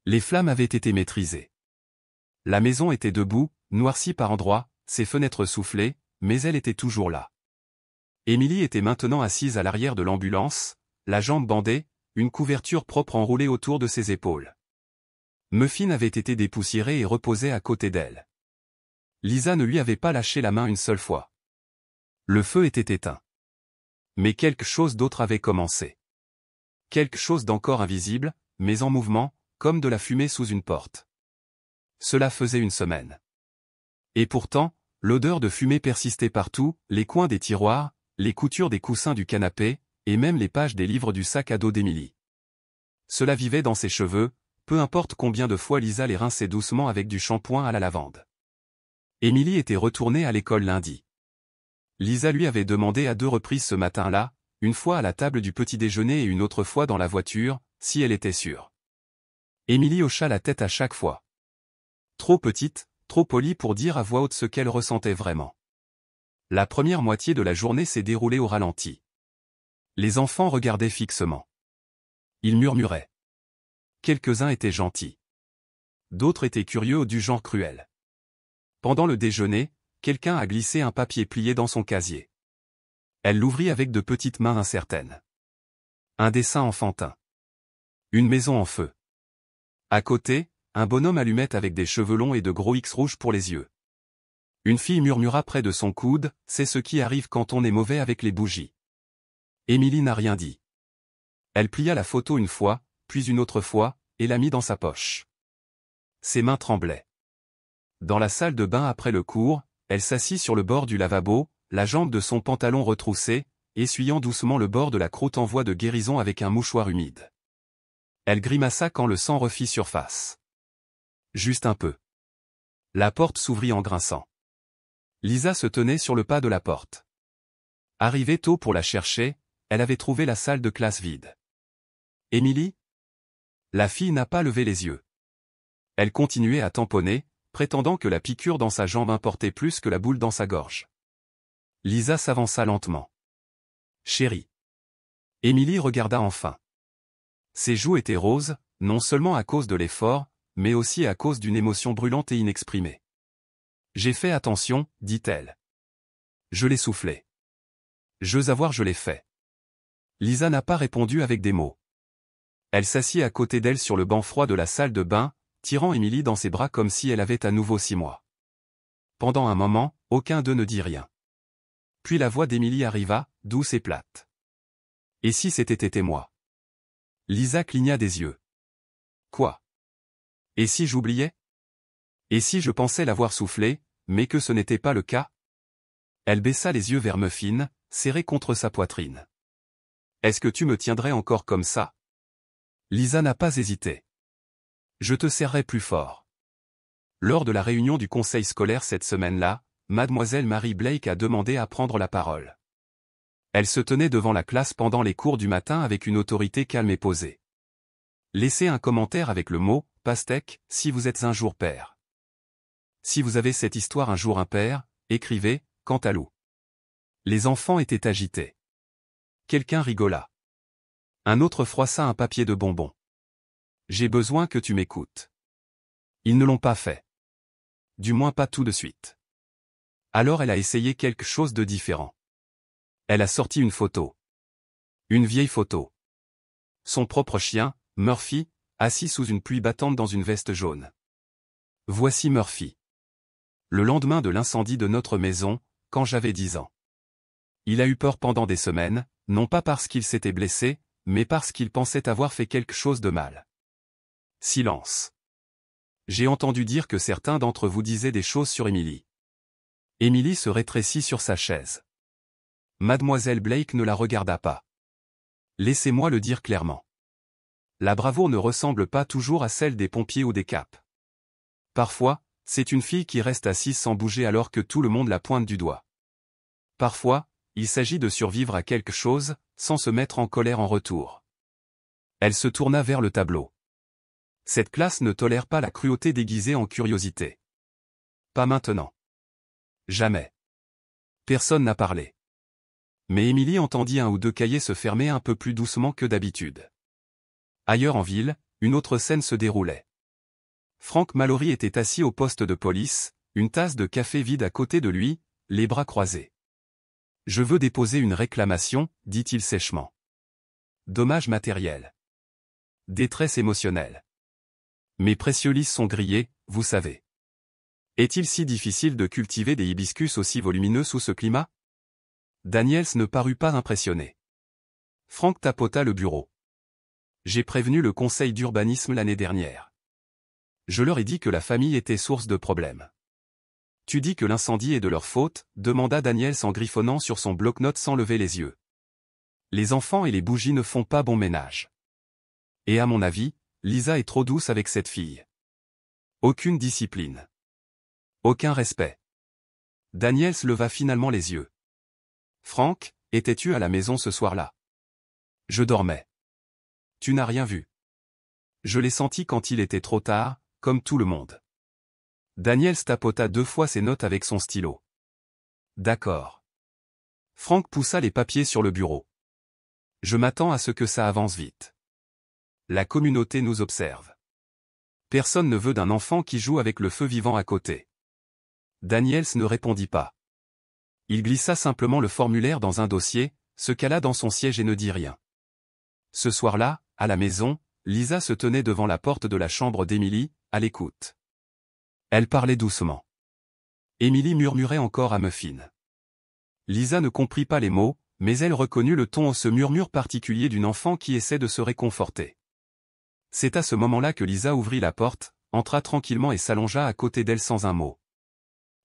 Les flammes avaient été maîtrisées. La maison était debout, noircie par endroits, ses fenêtres soufflées, mais elle était toujours là. Émilie était maintenant assise à l'arrière de l'ambulance, la jambe bandée, une couverture propre enroulée autour de ses épaules. Muffin avait été dépoussiérée et reposait à côté d'elle. Lisa ne lui avait pas lâché la main une seule fois. Le feu était éteint. Mais quelque chose d'autre avait commencé. Quelque chose d'encore invisible, mais en mouvement, comme de la fumée sous une porte. Cela faisait une semaine. Et pourtant, l'odeur de fumée persistait partout, les coins des tiroirs, les coutures des coussins du canapé, et même les pages des livres du sac à dos d'Émilie. Cela vivait dans ses cheveux, peu importe combien de fois Lisa les rinçait doucement avec du shampoing à la lavande. Émilie était retournée à l'école lundi. Lisa lui avait demandé à 2 reprises ce matin-là, une fois à la table du petit déjeuner et une autre fois dans la voiture, si elle était sûre. Émilie hocha la tête à chaque fois. Trop petite, trop polie pour dire à voix haute ce qu'elle ressentait vraiment. La première moitié de la journée s'est déroulée au ralenti. Les enfants regardaient fixement. Ils murmuraient. Quelques-uns étaient gentils. D'autres étaient curieux du genre cruel. Pendant le déjeuner, quelqu'un a glissé un papier plié dans son casier. Elle l'ouvrit avec de petites mains incertaines. Un dessin enfantin. Une maison en feu. À côté, un bonhomme allumette avec des cheveux longs et de gros X rouges pour les yeux. Une fille murmura près de son coude, « C'est ce qui arrive quand on est mauvais avec les bougies. » Émilie n'a rien dit. Elle plia la photo une fois, puis une autre fois, et la mit dans sa poche. Ses mains tremblaient. Dans la salle de bain après le cours, elle s'assit sur le bord du lavabo, la jambe de son pantalon retroussée, essuyant doucement le bord de la croûte en voie de guérison avec un mouchoir humide. Elle grimaça quand le sang refit surface. Juste un peu. La porte s'ouvrit en grinçant. Lisa se tenait sur le pas de la porte. Arrivée tôt pour la chercher, elle avait trouvé la salle de classe vide. Émilie ? La fille n'a pas levé les yeux. Elle continuait à tamponner, prétendant que la piqûre dans sa jambe importait plus que la boule dans sa gorge. Lisa s'avança lentement. Chérie. Émilie regarda enfin. Ses joues étaient roses, non seulement à cause de l'effort, mais aussi à cause d'une émotion brûlante et inexprimée. J'ai fait attention, dit-elle. Je l'ai soufflé. J'ose avoir je l'ai fait. Lisa n'a pas répondu avec des mots. Elle s'assit à côté d'elle sur le banc froid de la salle de bain, tirant Émilie dans ses bras comme si elle avait à nouveau 6 mois. Pendant un moment, aucun d'eux ne dit rien. Puis la voix d'Émilie arriva, douce et plate. Et si c'était été moi ? Lisa cligna des yeux. Quoi ? Et si j'oubliais ? Et si je pensais l'avoir soufflé, mais que ce n'était pas le cas ? Elle baissa les yeux vers Muffin, serrés contre sa poitrine. Est-ce que tu me tiendrais encore comme ça ? Lisa n'a pas hésité. Je te serrerai plus fort. Lors de la réunion du conseil scolaire cette semaine-là, Mademoiselle Mary Blake a demandé à prendre la parole. Elle se tenait devant la classe pendant les cours du matin avec une autorité calme et posée. Laissez un commentaire avec le mot « pastèque » si vous êtes un jour père. Si vous avez cette histoire un jour impair, écrivez « Cantalou ». Les enfants étaient agités. Quelqu'un rigola. Un autre froissa un papier de bonbons. J'ai besoin que tu m'écoutes. Ils ne l'ont pas fait. Du moins pas tout de suite. Alors elle a essayé quelque chose de différent. Elle a sorti une photo. Une vieille photo. Son propre chien, Murphy, assis sous une pluie battante dans une veste jaune. Voici Murphy. Le lendemain de l'incendie de notre maison, quand j'avais 10 ans. Il a eu peur pendant des semaines, non pas parce qu'il s'était blessé, mais parce qu'il pensait avoir fait quelque chose de mal. Silence. J'ai entendu dire que certains d'entre vous disaient des choses sur Émilie. Émilie se rétrécit sur sa chaise. Mademoiselle Blake ne la regarda pas. Laissez-moi le dire clairement. La bravoure ne ressemble pas toujours à celle des pompiers ou des capes. Parfois, c'est une fille qui reste assise sans bouger alors que tout le monde la pointe du doigt. Parfois, il s'agit de survivre à quelque chose, sans se mettre en colère en retour. Elle se tourna vers le tableau. Cette classe ne tolère pas la cruauté déguisée en curiosité. Pas maintenant. Jamais. Personne n'a parlé. Mais Émilie entendit un ou deux cahiers se fermer un peu plus doucement que d'habitude. Ailleurs en ville, une autre scène se déroulait. Frank Mallory était assis au poste de police, une tasse de café vide à côté de lui, les bras croisés. « Je veux déposer une réclamation », dit-il sèchement. Dommage matériel. Détresse émotionnelle. Mes précieux livres sont grillés, vous savez. Est-il si difficile de cultiver des hibiscus aussi volumineux sous ce climat? Daniels ne parut pas impressionné. Frank tapota le bureau. J'ai prévenu le conseil d'urbanisme l'année dernière. Je leur ai dit que la famille était source de problèmes. Tu dis que l'incendie est de leur faute, demanda Daniels en griffonnant sur son bloc-notes sans lever les yeux. Les enfants et les bougies ne font pas bon ménage. Et à mon avis, Lisa est trop douce avec cette fille. Aucune discipline. Aucun respect. Daniels leva finalement les yeux. Frank, étais-tu à la maison ce soir-là? Je dormais. Tu n'as rien vu. Je l'ai senti quand il était trop tard, comme tout le monde. Daniels tapota 2 fois ses notes avec son stylo. D'accord. Frank poussa les papiers sur le bureau. Je m'attends à ce que ça avance vite. La communauté nous observe. Personne ne veut d'un enfant qui joue avec le feu vivant à côté. Daniels ne répondit pas. Il glissa simplement le formulaire dans un dossier, se cala dans son siège et ne dit rien. Ce soir-là, à la maison, Lisa se tenait devant la porte de la chambre d'Emily, à l'écoute. Elle parlait doucement. Emily murmurait encore à Muffin. Lisa ne comprit pas les mots, mais elle reconnut le ton en ce murmure particulier d'une enfant qui essaie de se réconforter. C'est à ce moment-là que Lisa ouvrit la porte, entra tranquillement et s'allongea à côté d'elle sans un mot.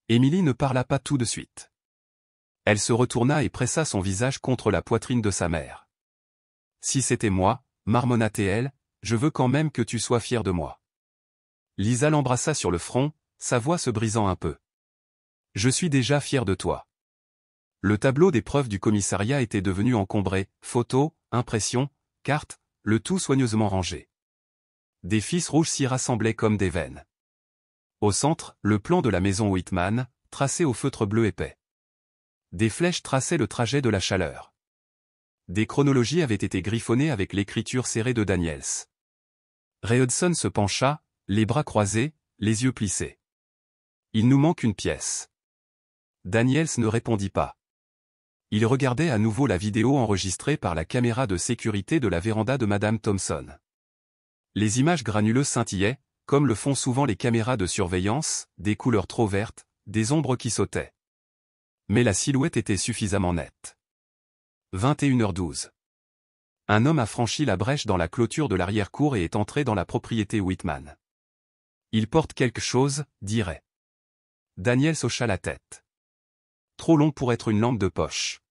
Emily ne parla pas tout de suite. Elle se retourna et pressa son visage contre la poitrine de sa mère. « Si c'était moi, marmonna-t-elle, je veux quand même que tu sois fière de moi. » Lisa l'embrassa sur le front, sa voix se brisant un peu. « Je suis déjà fière de toi. » Le tableau des preuves du commissariat était devenu encombré, photos, impressions, cartes, le tout soigneusement rangé. Des fils rouges s'y rassemblaient comme des veines. Au centre, le plan de la maison Whitman, tracé au feutre bleu épais. Des flèches traçaient le trajet de la chaleur. Des chronologies avaient été griffonnées avec l'écriture serrée de Daniels. Ray Hudson se pencha, les bras croisés, les yeux plissés. « Il nous manque une pièce. » Daniels ne répondit pas. Il regardait à nouveau la vidéo enregistrée par la caméra de sécurité de la véranda de Madame Thompson. Les images granuleuses scintillaient, comme le font souvent les caméras de surveillance, des couleurs trop vertes, des ombres qui sautaient. Mais la silhouette était suffisamment nette. 21h12. Un homme a franchi la brèche dans la clôture de l'arrière-cour et est entré dans la propriété Whitman. Il porte quelque chose, dirait. Daniels hocha la tête. Trop long pour être une lampe de poche.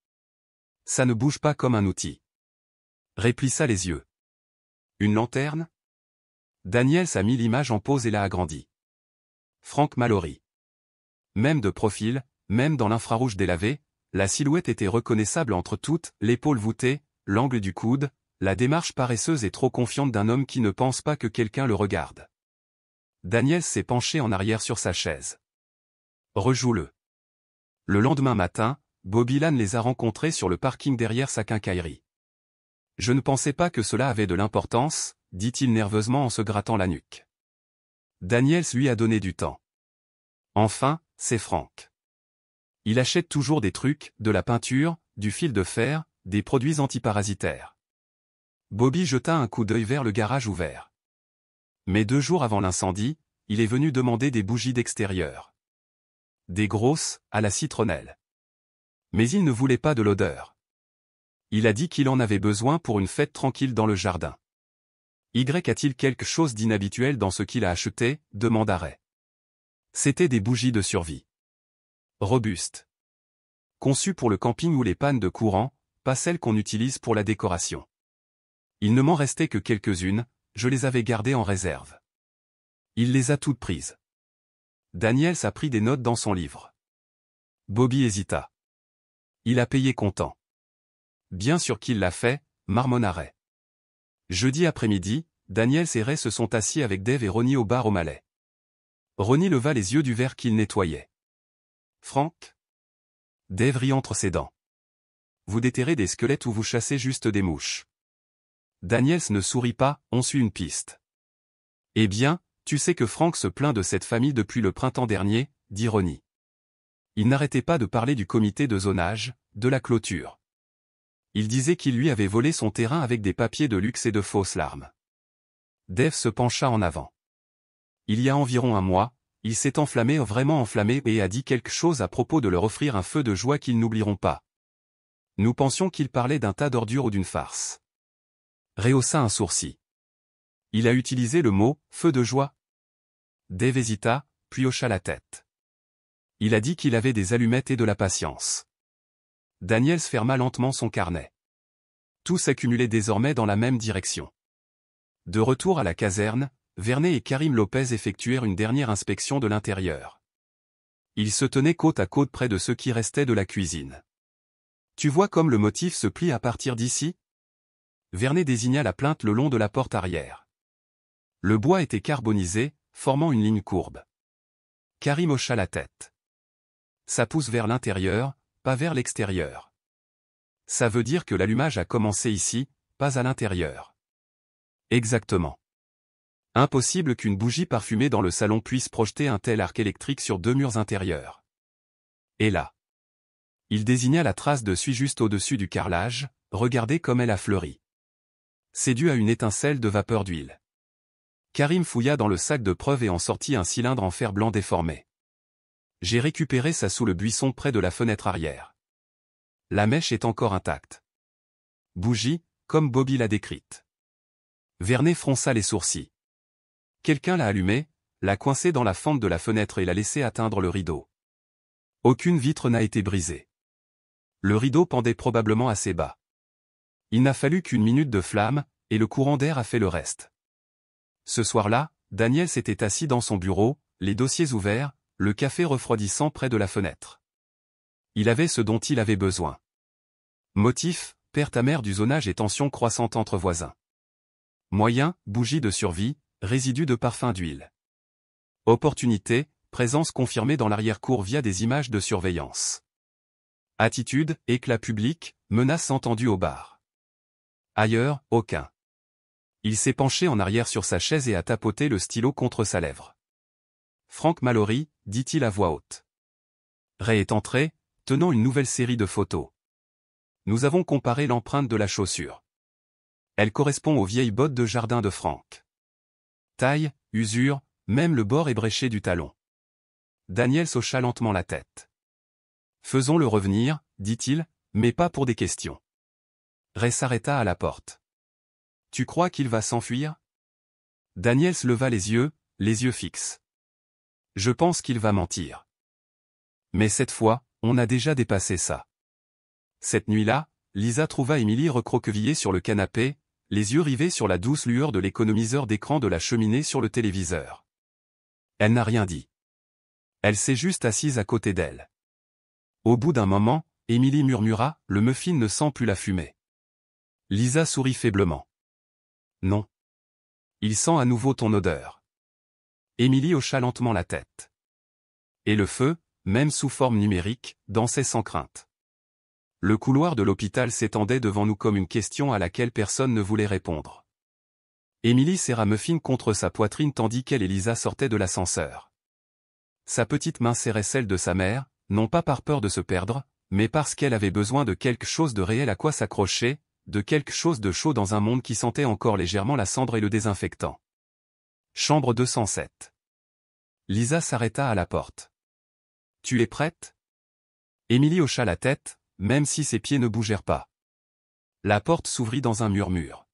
Ça ne bouge pas comme un outil. Ray plissa les yeux. Une lanterne? Daniels a mis l'image en pause et l'a agrandie. Frank Mallory. Même de profil, même dans l'infrarouge délavé, la silhouette était reconnaissable entre toutes, l'épaule voûtée, l'angle du coude, la démarche paresseuse et trop confiante d'un homme qui ne pense pas que quelqu'un le regarde. Daniels s'est penché en arrière sur sa chaise. Rejoue-le. Le lendemain matin, Bobby Lan les a rencontrés sur le parking derrière sa quincaillerie. Je ne pensais pas que cela avait de l'importance, dit-il nerveusement en se grattant la nuque. Daniels lui a donné du temps. Enfin, c'est Frank. Il achète toujours des trucs, de la peinture, du fil de fer, des produits antiparasitaires. Bobby jeta un coup d'œil vers le garage ouvert. Mais 2 jours avant l'incendie, il est venu demander des bougies d'extérieur. Des grosses, à la citronnelle. Mais il ne voulait pas de l'odeur. Il a dit qu'il en avait besoin pour une fête tranquille dans le jardin. Y a-t-il quelque chose d'inhabituel dans ce qu'il a acheté, demanda Ray. C'étaient des bougies de survie. Robustes. Conçues pour le camping ou les pannes de courant, pas celles qu'on utilise pour la décoration. Il ne m'en restait que quelques-unes, je les avais gardées en réserve. Il les a toutes prises. Daniels a pris des notes dans son livre. Bobby hésita. Il a payé comptant. Bien sûr qu'il l'a fait, marmonna Ray. Jeudi après-midi, Daniels et Ray se sont assis avec Dave et Ronnie au bar au Malais. Ronnie leva les yeux du verre qu'il nettoyait. Frank? Dave rit entre ses dents. Vous déterrez des squelettes ou vous chassez juste des mouches? Daniels ne sourit pas, on suit une piste. Eh bien, tu sais que Frank se plaint de cette famille depuis le printemps dernier, dit Ronnie. Il n'arrêtait pas de parler du comité de zonage, de la clôture. Il disait qu'il lui avait volé son terrain avec des papiers de luxe et de fausses larmes. Dave se pencha en avant. Il y a environ un mois, Il s'est enflammé, vraiment enflammé, et a dit quelque chose à propos de leur offrir un feu de joie qu'ils n'oublieront pas. Nous pensions qu'il parlait d'un tas d'ordures ou d'une farce. Rehaussa un sourcil. Il a utilisé le mot « feu de joie ». Dave hésita, puis hocha la tête. Il a dit qu'il avait des allumettes et de la patience. Daniels ferma lentement son carnet. Tout s'accumulait désormais dans la même direction. De retour à la caserne, Vernet et Karim Lopez effectuèrent une dernière inspection de l'intérieur. Ils se tenaient côte à côte près de ce qui restait de la cuisine. « Tu vois comme le motif se plie à partir d'ici » Vernet désigna la plainte le long de la porte arrière. Le bois était carbonisé, formant une ligne courbe. Karim hocha la tête. Ça pousse vers l'intérieur, pas vers l'extérieur. Ça veut dire que l'allumage a commencé ici, pas à l'intérieur. Exactement. Impossible qu'une bougie parfumée dans le salon puisse projeter un tel arc électrique sur deux murs intérieurs. Et là. Il désigna la trace de suie juste au-dessus du carrelage, regardez comme elle a fleuri. C'est dû à une étincelle de vapeur d'huile. Karim fouilla dans le sac de preuve et en sortit un cylindre en fer blanc déformé. J'ai récupéré ça sous le buisson près de la fenêtre arrière. La mèche est encore intacte. Bougie, comme Bobby l'a décrite. Vernet fronça les sourcils. Quelqu'un l'a allumée, l'a coincée dans la fente de la fenêtre et l'a laissé atteindre le rideau. Aucune vitre n'a été brisée. Le rideau pendait probablement assez bas. Il n'a fallu qu'une minute de flamme, et le courant d'air a fait le reste. Ce soir-là, Daniel s'était assis dans son bureau, les dossiers ouverts, le café refroidissant près de la fenêtre. Il avait ce dont il avait besoin. Motif, perte amère du zonage et tension croissante entre voisins. Moyen, bougie de survie, résidu de parfum d'huile. Opportunité, présence confirmée dans l'arrière-cour via des images de surveillance. Attitude, éclat public, menace entendue au bar. Ailleurs, aucun. Il s'est penché en arrière sur sa chaise et a tapoté le stylo contre sa lèvre. Frank Mallory, dit-il à voix haute. Ray est entré, tenant une nouvelle série de photos. Nous avons comparé l'empreinte de la chaussure. Elle correspond aux vieilles bottes de jardin de Frank. Taille, usure, même le bord ébréché du talon. Daniel hocha lentement la tête. Faisons-le revenir, dit-il, mais pas pour des questions. Ray s'arrêta à la porte. Tu crois qu'il va s'enfuir? Daniel se leva les yeux fixes. Je pense qu'il va mentir. Mais cette fois, on a déjà dépassé ça. Cette nuit-là, Lisa trouva Emily recroquevillée sur le canapé, les yeux rivés sur la douce lueur de l'économiseur d'écran de la cheminée sur le téléviseur. Elle n'a rien dit. Elle s'est juste assise à côté d'elle. Au bout d'un moment, Emily murmura, le muffin ne sent plus la fumée. Lisa sourit faiblement. Non. Il sent à nouveau ton odeur. Emily hocha lentement la tête. Et le feu, même sous forme numérique, dansait sans crainte. Le couloir de l'hôpital s'étendait devant nous comme une question à laquelle personne ne voulait répondre. Emily serra Muffin contre sa poitrine tandis qu'elle et Lisa sortaient de l'ascenseur. Sa petite main serrait celle de sa mère, non pas par peur de se perdre, mais parce qu'elle avait besoin de quelque chose de réel à quoi s'accrocher, de quelque chose de chaud dans un monde qui sentait encore légèrement la cendre et le désinfectant. Chambre 207. Lisa s'arrêta à la porte. « Tu es prête ?» Emily hocha la tête, même si ses pieds ne bougèrent pas. La porte s'ouvrit dans un murmure.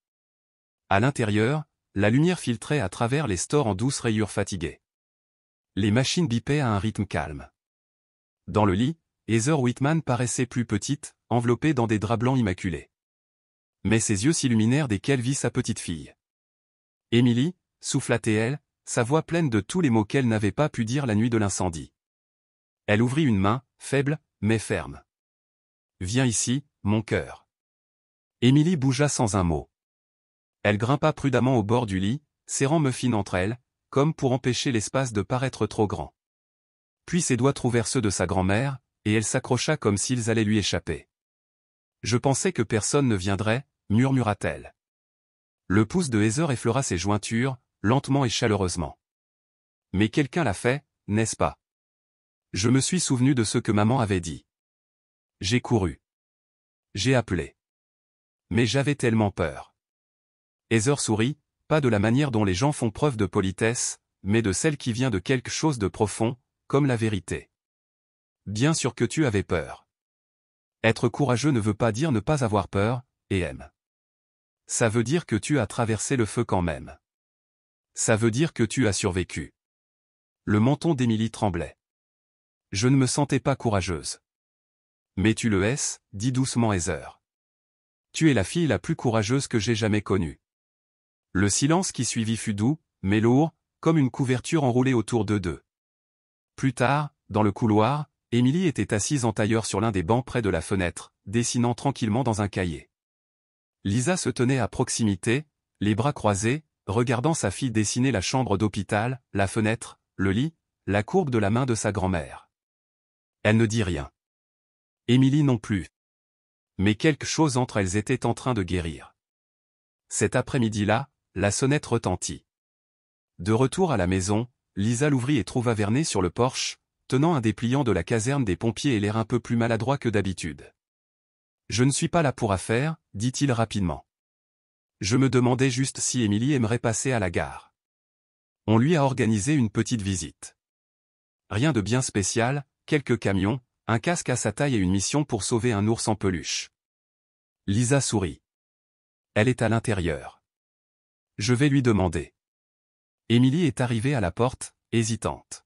À l'intérieur, la lumière filtrait à travers les stores en douces rayures fatiguées. Les machines bipaient à un rythme calme. Dans le lit, Heather Whitman paraissait plus petite, enveloppée dans des draps blancs immaculés. Mais ses yeux s'illuminèrent dès qu'elle vit sa petite fille. « Emily » souffla-t-elle, sa voix pleine de tous les mots qu'elle n'avait pas pu dire la nuit de l'incendie. Elle ouvrit une main, faible, mais ferme. « Viens ici, mon cœur. » Emily bougea sans un mot. Elle grimpa prudemment au bord du lit, serrant Muffin entre elles, comme pour empêcher l'espace de paraître trop grand. Puis ses doigts trouvèrent ceux de sa grand-mère, et elle s'accrocha comme s'ils allaient lui échapper. « Je pensais que personne ne viendrait, » murmura-t-elle. Le pouce de Heather effleura ses jointures, lentement et chaleureusement. « Mais quelqu'un l'a fait, n'est-ce pas? » Je me suis souvenu de ce que maman avait dit. J'ai couru. J'ai appelé. Mais j'avais tellement peur. Heather sourit, pas de la manière dont les gens font preuve de politesse, mais de celle qui vient de quelque chose de profond, comme la vérité. Bien sûr que tu avais peur. Être courageux ne veut pas dire ne pas avoir peur, et aime. Ça veut dire que tu as traversé le feu quand même. Ça veut dire que tu as survécu. Le menton d'Émilie tremblait. Je ne me sentais pas courageuse. Mais tu le es, dit doucement Heather. Tu es la fille la plus courageuse que j'ai jamais connue. Le silence qui suivit fut doux, mais lourd, comme une couverture enroulée autour d'eux deux. Plus tard, dans le couloir, Émilie était assise en tailleur sur l'un des bancs près de la fenêtre, dessinant tranquillement dans un cahier. Lisa se tenait à proximité, les bras croisés, regardant sa fille dessiner la chambre d'hôpital, la fenêtre, le lit, la courbe de la main de sa grand-mère. Elle ne dit rien. Émilie non plus. Mais quelque chose entre elles était en train de guérir. Cet après-midi-là, la sonnette retentit. De retour à la maison, Lisa l'ouvrit et trouva Vernet sur le porche, tenant un dépliant de la caserne des pompiers et l'air un peu plus maladroit que d'habitude. « Je ne suis pas là pour affaires, dit-il rapidement. Je me demandais juste si Émilie aimerait passer à la gare. On lui a organisé une petite visite. Rien de bien spécial, quelques camions, un casque à sa taille et une mission pour sauver un ours en peluche. » Lisa sourit. Elle est à l'intérieur. Je vais lui demander. Émilie est arrivée à la porte, hésitante.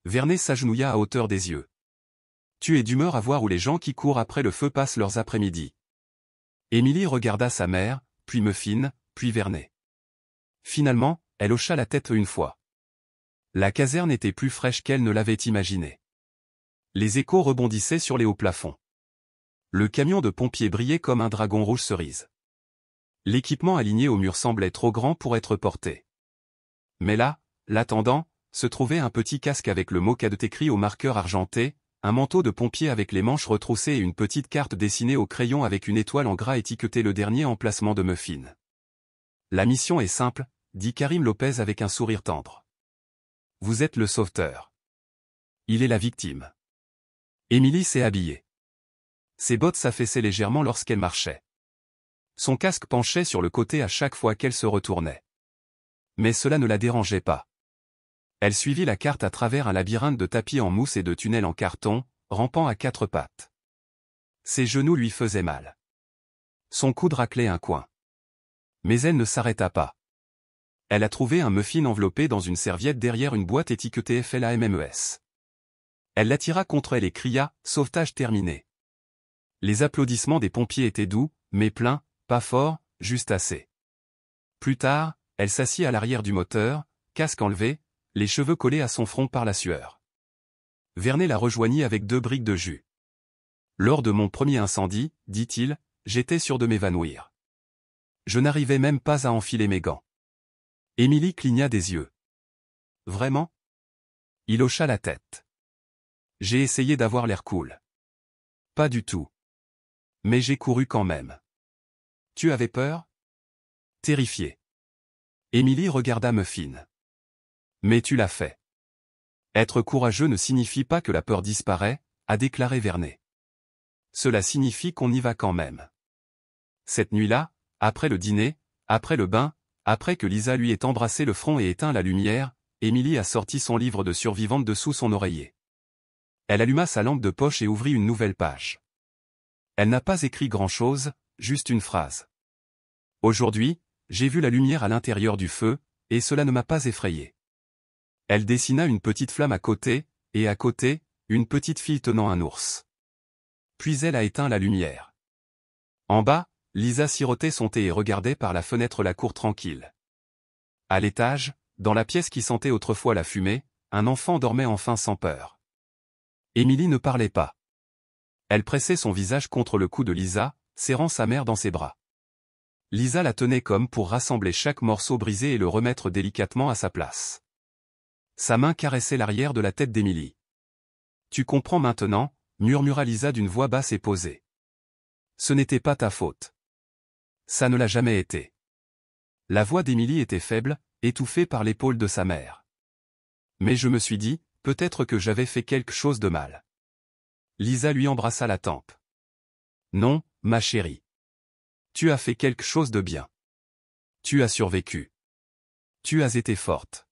Vernet s'agenouilla à hauteur des yeux. Tu es d'humeur à voir où les gens qui courent après le feu passent leurs après-midi. Émilie regarda sa mère, puis Muffin, puis Vernet. Finalement, elle hocha la tête une fois. La caserne était plus fraîche qu'elle ne l'avait imaginé. Les échos rebondissaient sur les hauts plafonds. Le camion de pompiers brillait comme un dragon rouge cerise. L'équipement aligné au mur semblait trop grand pour être porté. Mais là, l'attendant, se trouvait un petit casque avec le mot cadet écrit au marqueur argenté, un manteau de pompier avec les manches retroussées et une petite carte dessinée au crayon avec une étoile en gras étiquetée le dernier emplacement de Muffin. La mission est simple, dit Karim Lopez avec un sourire tendre. Vous êtes le sauveteur. Il est la victime. Émilie s'est habillée. Ses bottes s'affaissaient légèrement lorsqu'elle marchait. Son casque penchait sur le côté à chaque fois qu'elle se retournait. Mais cela ne la dérangeait pas. Elle suivit la carte à travers un labyrinthe de tapis en mousse et de tunnels en carton, rampant à quatre pattes. Ses genoux lui faisaient mal. Son coude raclait un coin. Mais elle ne s'arrêta pas. Elle a trouvé un muffin enveloppé dans une serviette derrière une boîte étiquetée FLAMMES. Elle l'attira contre elle et cria « Sauvetage terminé ». Les applaudissements des pompiers étaient doux, mais pleins, pas forts, juste assez. Plus tard, elle s'assit à l'arrière du moteur, casque enlevé, les cheveux collés à son front par la sueur. Vernet la rejoignit avec 2 briques de jus. Lors de mon premier incendie, dit-il, j'étais sûr de m'évanouir. Je n'arrivais même pas à enfiler mes gants. Émilie cligna des yeux. Vraiment? Il hocha la tête. J'ai essayé d'avoir l'air cool. Pas du tout. Mais j'ai couru quand même. Tu avais peur? Terrifiée. Émilie regarda Muffin. Mais tu l'as fait. Être courageux ne signifie pas que la peur disparaît, a déclaré Vernet. Cela signifie qu'on y va quand même. Cette nuit-là, après le dîner, après le bain, après que Lisa lui ait embrassé le front et éteint la lumière, Émilie a sorti son livre de survivante dessous son oreiller. Elle alluma sa lampe de poche et ouvrit une nouvelle page. Elle n'a pas écrit grand-chose, juste une phrase. Aujourd'hui, j'ai vu la lumière à l'intérieur du feu, et cela ne m'a pas effrayée. Elle dessina une petite flamme à côté, et à côté, une petite fille tenant un ours. Puis elle a éteint la lumière. En bas, Lisa sirotait son thé et regardait par la fenêtre la cour tranquille. À l'étage, dans la pièce qui sentait autrefois la fumée, un enfant dormait enfin sans peur. Émilie ne parlait pas. Elle pressait son visage contre le cou de Lisa, serrant sa mère dans ses bras. Lisa la tenait comme pour rassembler chaque morceau brisé et le remettre délicatement à sa place. Sa main caressait l'arrière de la tête d'Émilie. « Tu comprends maintenant » murmura Lisa d'une voix basse et posée. « Ce n'était pas ta faute. Ça ne l'a jamais été. » La voix d'Émilie était faible, étouffée par l'épaule de sa mère. Mais je me suis dit, peut-être que j'avais fait quelque chose de mal. Lisa lui embrassa la tempe. « Non, ma chérie. Tu as fait quelque chose de bien. Tu as survécu. Tu as été forte.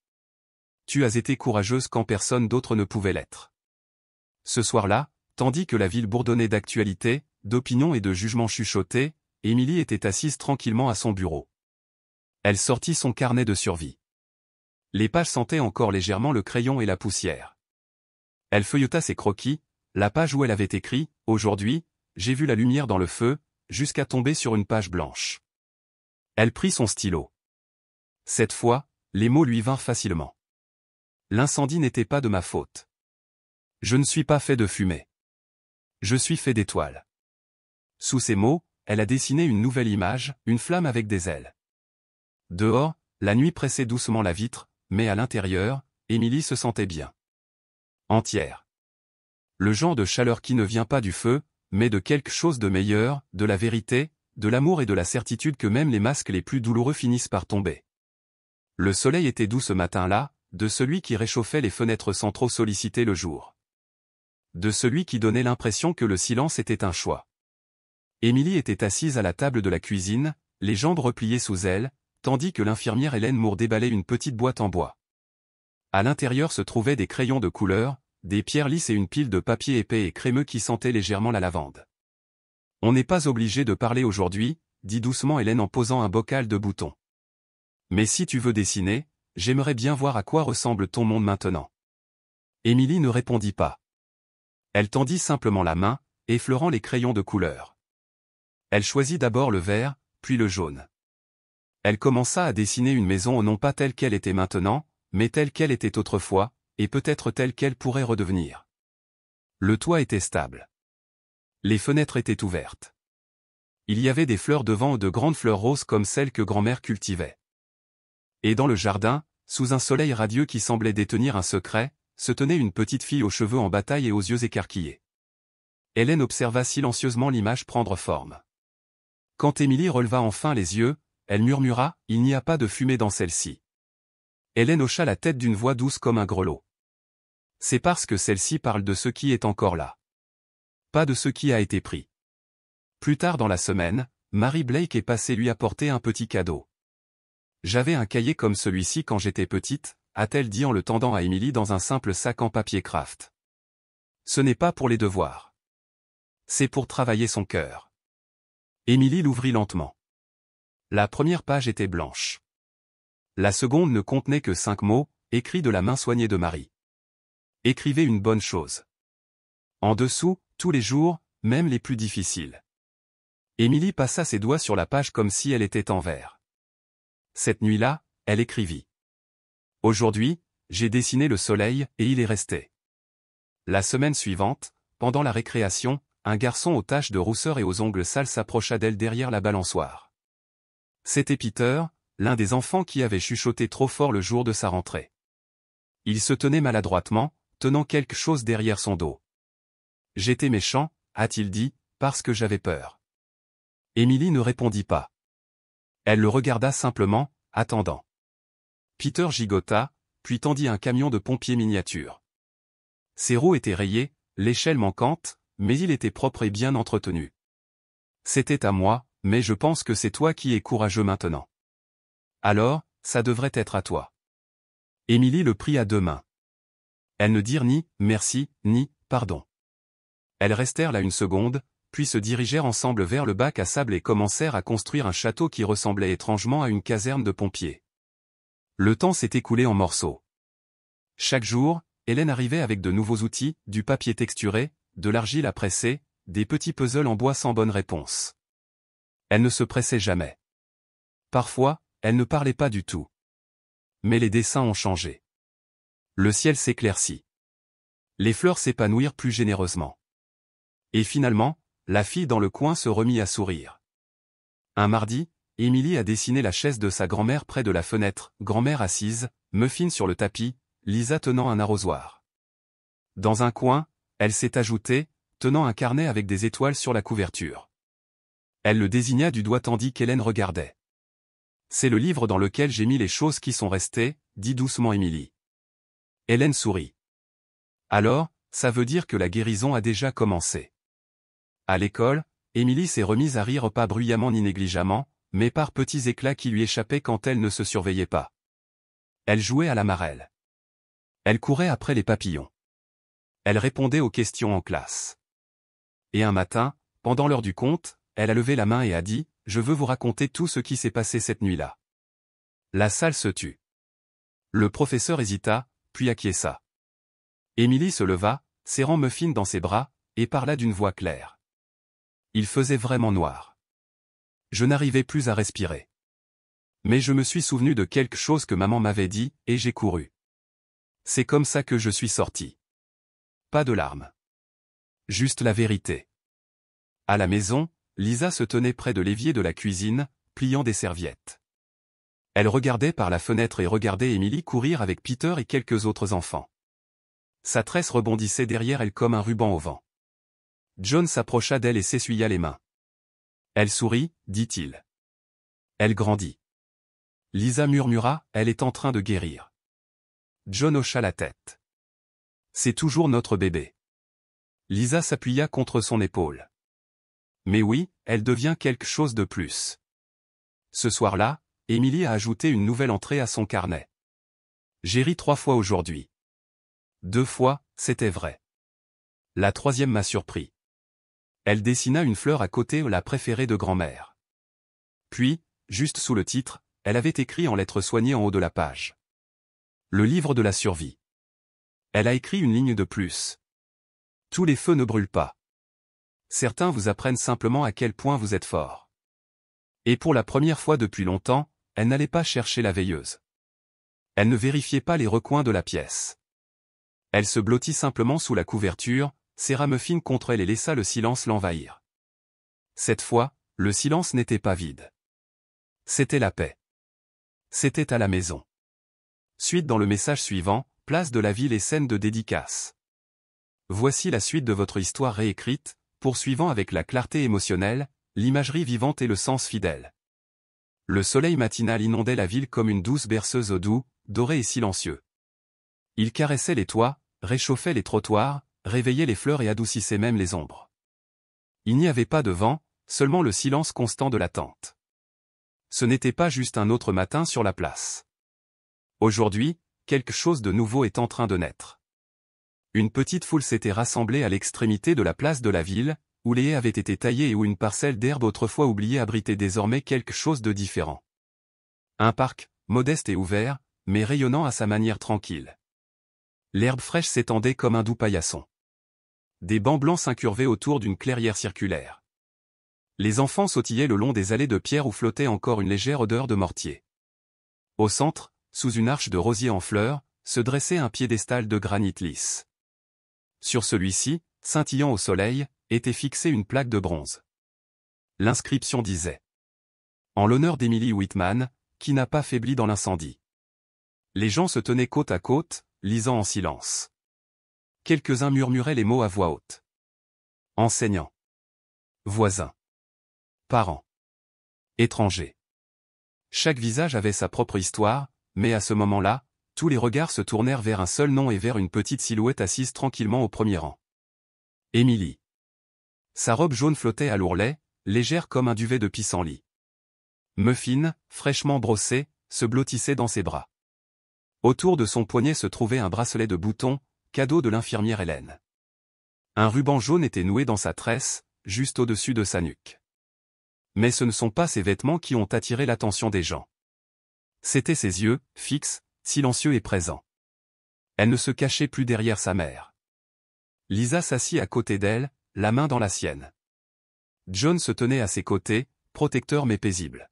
tu as été courageuse quand personne d'autre ne pouvait l'être. Ce soir-là, tandis que la ville bourdonnait d'actualités, d'opinions et de jugements chuchotés, Émilie était assise tranquillement à son bureau. Elle sortit son carnet de survie. Les pages sentaient encore légèrement le crayon et la poussière. Elle feuilleta ses croquis, la page où elle avait écrit « Aujourd'hui, j'ai vu la lumière dans le feu », jusqu'à tomber sur une page blanche. Elle prit son stylo. Cette fois, les mots lui vinrent facilement. L'incendie n'était pas de ma faute. Je ne suis pas fait de fumée. Je suis fait d'étoiles. Sous ces mots, elle a dessiné une nouvelle image, une flamme avec des ailes. Dehors, la nuit pressait doucement la vitre, mais à l'intérieur, Émilie se sentait bien. Entière. Le genre de chaleur qui ne vient pas du feu, mais de quelque chose de meilleur, de la vérité, de l'amour et de la certitude que même les masques les plus douloureux finissent par tomber. Le soleil était doux ce matin-là, de celui qui réchauffait les fenêtres sans trop solliciter le jour. De celui qui donnait l'impression que le silence était un choix. Émilie était assise à la table de la cuisine, les jambes repliées sous elle, tandis que l'infirmière Hélène Moore déballait une petite boîte en bois. À l'intérieur se trouvaient des crayons de couleur, des pierres lisses et une pile de papier épais et crémeux qui sentait légèrement la lavande. « On n'est pas obligé de parler aujourd'hui », dit doucement Hélène en posant un bocal de boutons. « Mais si tu veux dessiner, j'aimerais bien voir à quoi ressemble ton monde maintenant. » Émilie ne répondit pas. Elle tendit simplement la main, effleurant les crayons de couleur. Elle choisit d'abord le vert, puis le jaune. Elle commença à dessiner une maison non pas telle qu'elle était maintenant, mais telle qu'elle était autrefois, et peut-être telle qu'elle pourrait redevenir. Le toit était stable. Les fenêtres étaient ouvertes. Il y avait des fleurs devant de grandes fleurs roses comme celles que grand-mère cultivait. Et dans le jardin, sous un soleil radieux qui semblait détenir un secret, se tenait une petite fille aux cheveux en bataille et aux yeux écarquillés. Hélène observa silencieusement l'image prendre forme. Quand Émilie releva enfin les yeux, elle murmura « Il n'y a pas de fumée dans celle-ci ». Hélène hocha la tête d'une voix douce comme un grelot. C'est parce que celle-ci parle de ce qui est encore là. Pas de ce qui a été pris. Plus tard dans la semaine, Mary Blake est passée lui apporter un petit cadeau. J'avais un cahier comme celui-ci quand j'étais petite, a-t-elle dit en le tendant à Émilie dans un simple sac en papier craft. Ce n'est pas pour les devoirs. C'est pour travailler son cœur. Émilie l'ouvrit lentement. La première page était blanche. La seconde ne contenait que 5 mots, écrits de la main soignée de Marie. Écrivez une bonne chose. En dessous, tous les jours, même les plus difficiles. Émilie passa ses doigts sur la page comme si elle était en verre. Cette nuit-là, elle écrivit. Aujourd'hui, j'ai dessiné le soleil et il est resté. La semaine suivante, pendant la récréation, un garçon aux taches de rousseur et aux ongles sales s'approcha d'elle derrière la balançoire. C'était Peter, l'un des enfants qui avait chuchoté trop fort le jour de sa rentrée. Il se tenait maladroitement, tenant quelque chose derrière son dos. J'étais méchant, a-t-il dit, parce que j'avais peur. Émilie ne répondit pas. Elle le regarda simplement, attendant. Peter gigota, puis tendit un camion de pompiers miniature. Ses roues étaient rayées, l'échelle manquante, mais il était propre et bien entretenu. C'était à moi, mais je pense que c'est toi qui es courageux maintenant. Alors, ça devrait être à toi. Émilie le prit à 2 mains. Elles ne dirent ni « merci » ni « pardon ». Elles restèrent là une seconde, puis se dirigèrent ensemble vers le bac à sable et commencèrent à construire un château qui ressemblait étrangement à une caserne de pompiers. Le temps s'est écoulé en morceaux. Chaque jour, Hélène arrivait avec de nouveaux outils, du papier texturé, de l'argile à presser, des petits puzzles en bois sans bonne réponse. Elle ne se pressait jamais. Parfois, elle ne parlait pas du tout. Mais les dessins ont changé. Le ciel s'éclaircit. Les fleurs s'épanouirent plus généreusement. Et finalement, la fille dans le coin se remit à sourire. Un mardi, Émilie a dessiné la chaise de sa grand-mère près de la fenêtre, grand-mère assise, Muffin sur le tapis, Lisa tenant un arrosoir. Dans un coin, elle s'est ajoutée, tenant un carnet avec des étoiles sur la couverture. Elle le désigna du doigt tandis qu'Hélène regardait. C'est le livre dans lequel j'ai mis les choses qui sont restées, dit doucement Émilie. Hélène sourit. Alors, ça veut dire que la guérison a déjà commencé. À l'école, Émilie s'est remise à rire pas bruyamment ni négligemment, mais par petits éclats qui lui échappaient quand elle ne se surveillait pas. Elle jouait à la marelle. Elle courait après les papillons. Elle répondait aux questions en classe. Et un matin, pendant l'heure du conte, elle a levé la main et a dit « Je veux vous raconter tout ce qui s'est passé cette nuit-là ». La salle se tut. Le professeur hésita, puis acquiesça. Émilie se leva, serrant Muffin dans ses bras, et parla d'une voix claire. Il faisait vraiment noir. Je n'arrivais plus à respirer. Mais je me suis souvenu de quelque chose que maman m'avait dit, et j'ai couru. C'est comme ça que je suis sorti. Pas de larmes. Juste la vérité. À la maison, Lisa se tenait près de l'évier de la cuisine, pliant des serviettes. Elle regardait par la fenêtre et regardait Émilie courir avec Peter et quelques autres enfants. Sa tresse rebondissait derrière elle comme un ruban au vent. John s'approcha d'elle et s'essuya les mains. Elle sourit, dit-il. Elle grandit. Lisa murmura, elle est en train de guérir. John hocha la tête. C'est toujours notre bébé. Lisa s'appuya contre son épaule. Mais oui, elle devient quelque chose de plus. Ce soir-là, Émilie a ajouté une nouvelle entrée à son carnet. J'ai ri 3 fois aujourd'hui. 2 fois, c'était vrai. La 3e m'a surpris. Elle dessina une fleur à côté la préférée de grand-mère. Puis, juste sous le titre, elle avait écrit en lettres soignées en haut de la page. Le livre de la survie. Elle a écrit une ligne de plus. Tous les feux ne brûlent pas. Certains vous apprennent simplement à quel point vous êtes fort. Et pour la première fois depuis longtemps, elle n'allait pas chercher la veilleuse. Elle ne vérifiait pas les recoins de la pièce. Elle se blottit simplement sous la couverture, serra Muffin contre elle et laissa le silence l'envahir. Cette fois, le silence n'était pas vide. C'était la paix. C'était à la maison. Suite dans le message suivant, place de la ville et scène de dédicace. Voici la suite de votre histoire réécrite, poursuivant avec la clarté émotionnelle, l'imagerie vivante et le sens fidèle. Le soleil matinal inondait la ville comme une douce berceuse au doux, doré et silencieux. Il caressait les toits, réchauffait les trottoirs, réveillait les fleurs et adoucissait même les ombres. Il n'y avait pas de vent, seulement le silence constant de l'attente. Ce n'était pas juste un autre matin sur la place. Aujourd'hui, quelque chose de nouveau est en train de naître. Une petite foule s'était rassemblée à l'extrémité de la place de la ville, où les haies avaient été taillées et où une parcelle d'herbe autrefois oubliée abritait désormais quelque chose de différent. Un parc, modeste et ouvert, mais rayonnant à sa manière tranquille. L'herbe fraîche s'étendait comme un doux paillasson. Des bancs blancs s'incurvaient autour d'une clairière circulaire. Les enfants sautillaient le long des allées de pierre où flottait encore une légère odeur de mortier. Au centre, sous une arche de rosier en fleurs, se dressait un piédestal de granit lisse. Sur celui-ci, scintillant au soleil, était fixée une plaque de bronze. L'inscription disait « En l'honneur d'Emily Whitman, qui n'a pas faibli dans l'incendie ». Les gens se tenaient côte à côte, lisant en silence. Quelques-uns murmuraient les mots à voix haute. Enseignants. Voisins. Parents. Étrangers. Chaque visage avait sa propre histoire, mais à ce moment-là, tous les regards se tournèrent vers un seul nom et vers une petite silhouette assise tranquillement au premier rang. Émilie. Sa robe jaune flottait à l'ourlet, légère comme un duvet de pissenlit. Muffin, fraîchement brossée, se blottissait dans ses bras. Autour de son poignet se trouvait un bracelet de boutons, cadeau de l'infirmière Hélène. Un ruban jaune était noué dans sa tresse, juste au-dessus de sa nuque. Mais ce ne sont pas ses vêtements qui ont attiré l'attention des gens. C'étaient ses yeux, fixes, silencieux et présents. Elle ne se cachait plus derrière sa mère. Lisa s'assit à côté d'elle, la main dans la sienne. John se tenait à ses côtés, protecteur mais paisible.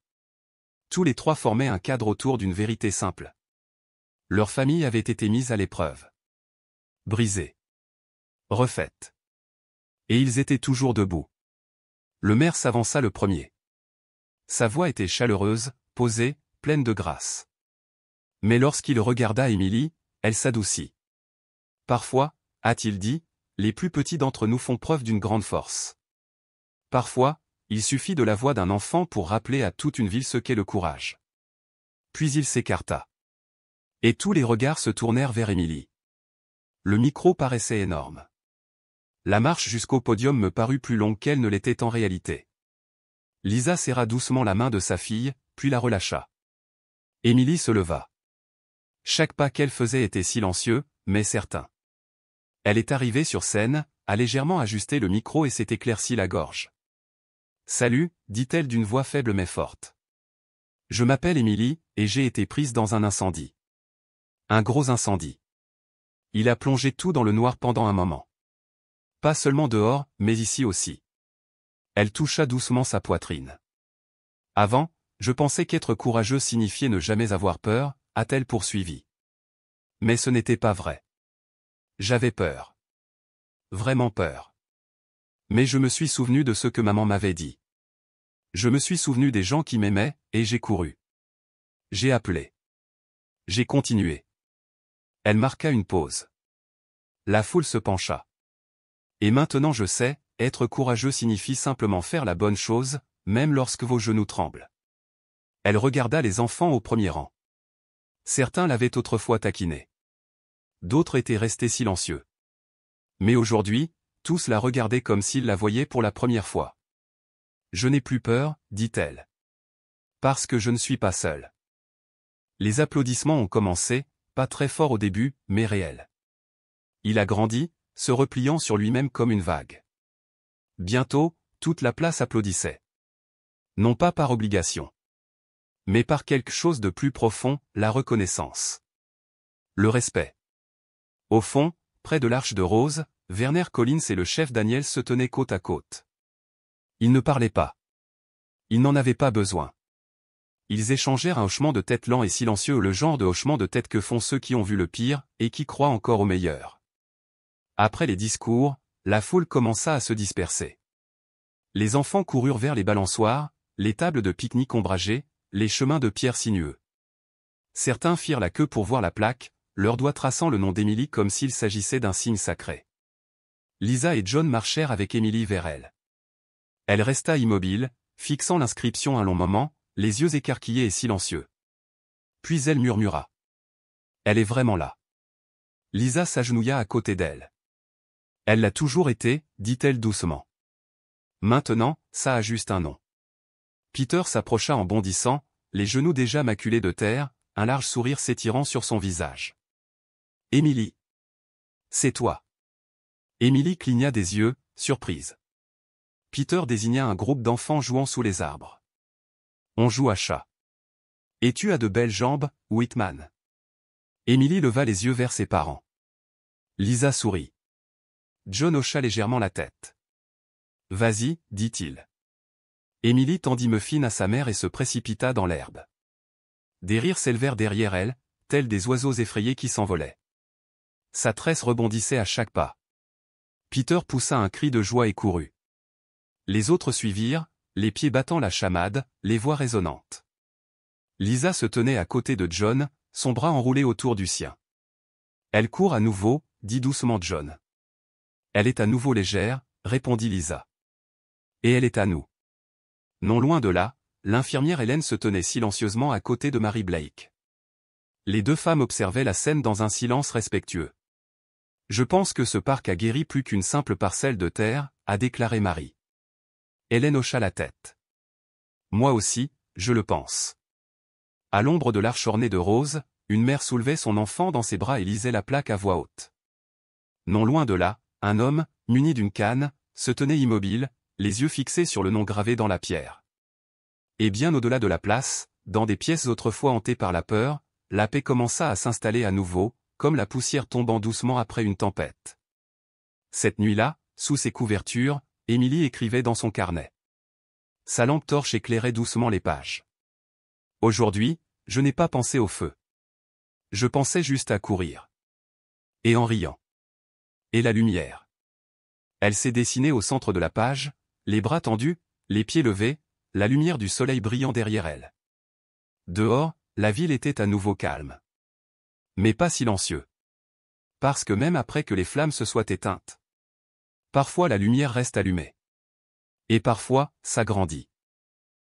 Tous les trois formaient un cadre autour d'une vérité simple. Leur famille avait été mise à l'épreuve. Brisée. Refaite. Et ils étaient toujours debout. Le maire s'avança le premier. Sa voix était chaleureuse, posée, pleine de grâce. Mais lorsqu'il regarda Émilie, elle s'adoucit. Parfois, a-t-il dit, les plus petits d'entre nous font preuve d'une grande force. Parfois, il suffit de la voix d'un enfant pour rappeler à toute une ville ce qu'est le courage. Puis il s'écarta. Et tous les regards se tournèrent vers Émilie. Le micro paraissait énorme. La marche jusqu'au podium me parut plus longue qu'elle ne l'était en réalité. Lisa serra doucement la main de sa fille, puis la relâcha. Émilie se leva. Chaque pas qu'elle faisait était silencieux, mais certain. Elle est arrivée sur scène, a légèrement ajusté le micro et s'est éclairci la gorge. « Salut », dit-elle d'une voix faible mais forte. « Je m'appelle Émilie, et j'ai été prise dans un incendie. Un gros incendie. Il a plongé tout dans le noir pendant un moment. Pas seulement dehors, mais ici aussi. » Elle toucha doucement sa poitrine. « Avant, je pensais qu'être courageux signifiait ne jamais avoir peur », a-t-elle poursuivi. Mais ce n'était pas vrai. J'avais peur. Vraiment peur. Mais je me suis souvenu de ce que maman m'avait dit. Je me suis souvenu des gens qui m'aimaient, et j'ai couru. J'ai appelé. J'ai continué. Elle marqua une pause. La foule se pencha. Et maintenant je sais, être courageux signifie simplement faire la bonne chose, même lorsque vos genoux tremblent. Elle regarda les enfants au premier rang. Certains l'avaient autrefois taquinée. D'autres étaient restés silencieux. Mais aujourd'hui, tous la regardaient comme s'ils la voyaient pour la première fois. « Je n'ai plus peur », dit-elle. « Parce que je ne suis pas seule. » Les applaudissements ont commencé, pas très forts au début, mais réels. Il a grandi, se repliant sur lui-même comme une vague. Bientôt, toute la place applaudissait. Non pas par obligation. Mais par quelque chose de plus profond, la reconnaissance. Le respect. Au fond, près de l'Arche de Rose, Werner Collins et le chef Daniel se tenaient côte à côte. Ils ne parlaient pas. Ils n'en avaient pas besoin. Ils échangèrent un hochement de tête lent et silencieux, le genre de hochement de tête que font ceux qui ont vu le pire, et qui croient encore au meilleur. Après les discours, la foule commença à se disperser. Les enfants coururent vers les balançoires, les tables de pique-nique ombragées, les chemins de pierre sinueux. Certains firent la queue pour voir la plaque, leurs doigts traçant le nom d'Émilie comme s'il s'agissait d'un signe sacré. Lisa et John marchèrent avec Émilie vers elle. Elle resta immobile, fixant l'inscription un long moment, les yeux écarquillés et silencieux. Puis elle murmura. « Elle est vraiment là. » Lisa s'agenouilla à côté d'elle. « Elle l'a toujours été, dit-elle doucement. Maintenant, ça a juste un nom. » Peter s'approcha en bondissant, les genoux déjà maculés de terre, un large sourire s'étirant sur son visage. « Émilie. C'est toi. » Émilie cligna des yeux, surprise. Peter désigna un groupe d'enfants jouant sous les arbres. « On joue à chat. Et tu as de belles jambes, Whitman. » Émilie leva les yeux vers ses parents. Lisa sourit. John hocha légèrement la tête. « Vas-y, dit-il. » Émilie tendit Muffin à sa mère et se précipita dans l'herbe. Des rires s'élevèrent derrière elle, tels des oiseaux effrayés qui s'envolaient. Sa tresse rebondissait à chaque pas. Peter poussa un cri de joie et courut. Les autres suivirent, les pieds battant la chamade, les voix résonnantes. Lisa se tenait à côté de John, son bras enroulé autour du sien. « Elle court à nouveau », dit doucement John. « Elle est à nouveau légère », répondit Lisa. « Et elle est à nous. » Non loin de là, l'infirmière Hélène se tenait silencieusement à côté de Mary Blake. Les deux femmes observaient la scène dans un silence respectueux. « Je pense que ce parc a guéri plus qu'une simple parcelle de terre », a déclaré Marie. Hélène hocha la tête. « Moi aussi, je le pense. » À l'ombre de l'arche ornée de roses, une mère soulevait son enfant dans ses bras et lisait la plaque à voix haute. Non loin de là, un homme, muni d'une canne, se tenait immobile, les yeux fixés sur le nom gravé dans la pierre. Et bien au-delà de la place, dans des pièces autrefois hantées par la peur, la paix commença à s'installer à nouveau, comme la poussière tombant doucement après une tempête. Cette nuit-là, sous ses couvertures, Émilie écrivait dans son carnet. Sa lampe torche éclairait doucement les pages. Aujourd'hui, je n'ai pas pensé au feu. Je pensais juste à courir. Et en riant. Et la lumière. Elle s'est dessinée au centre de la page, les bras tendus, les pieds levés, la lumière du soleil brillant derrière elle. Dehors, la ville était à nouveau calme. Mais pas silencieux. Parce que même après que les flammes se soient éteintes, parfois la lumière reste allumée. Et parfois, s'agrandit.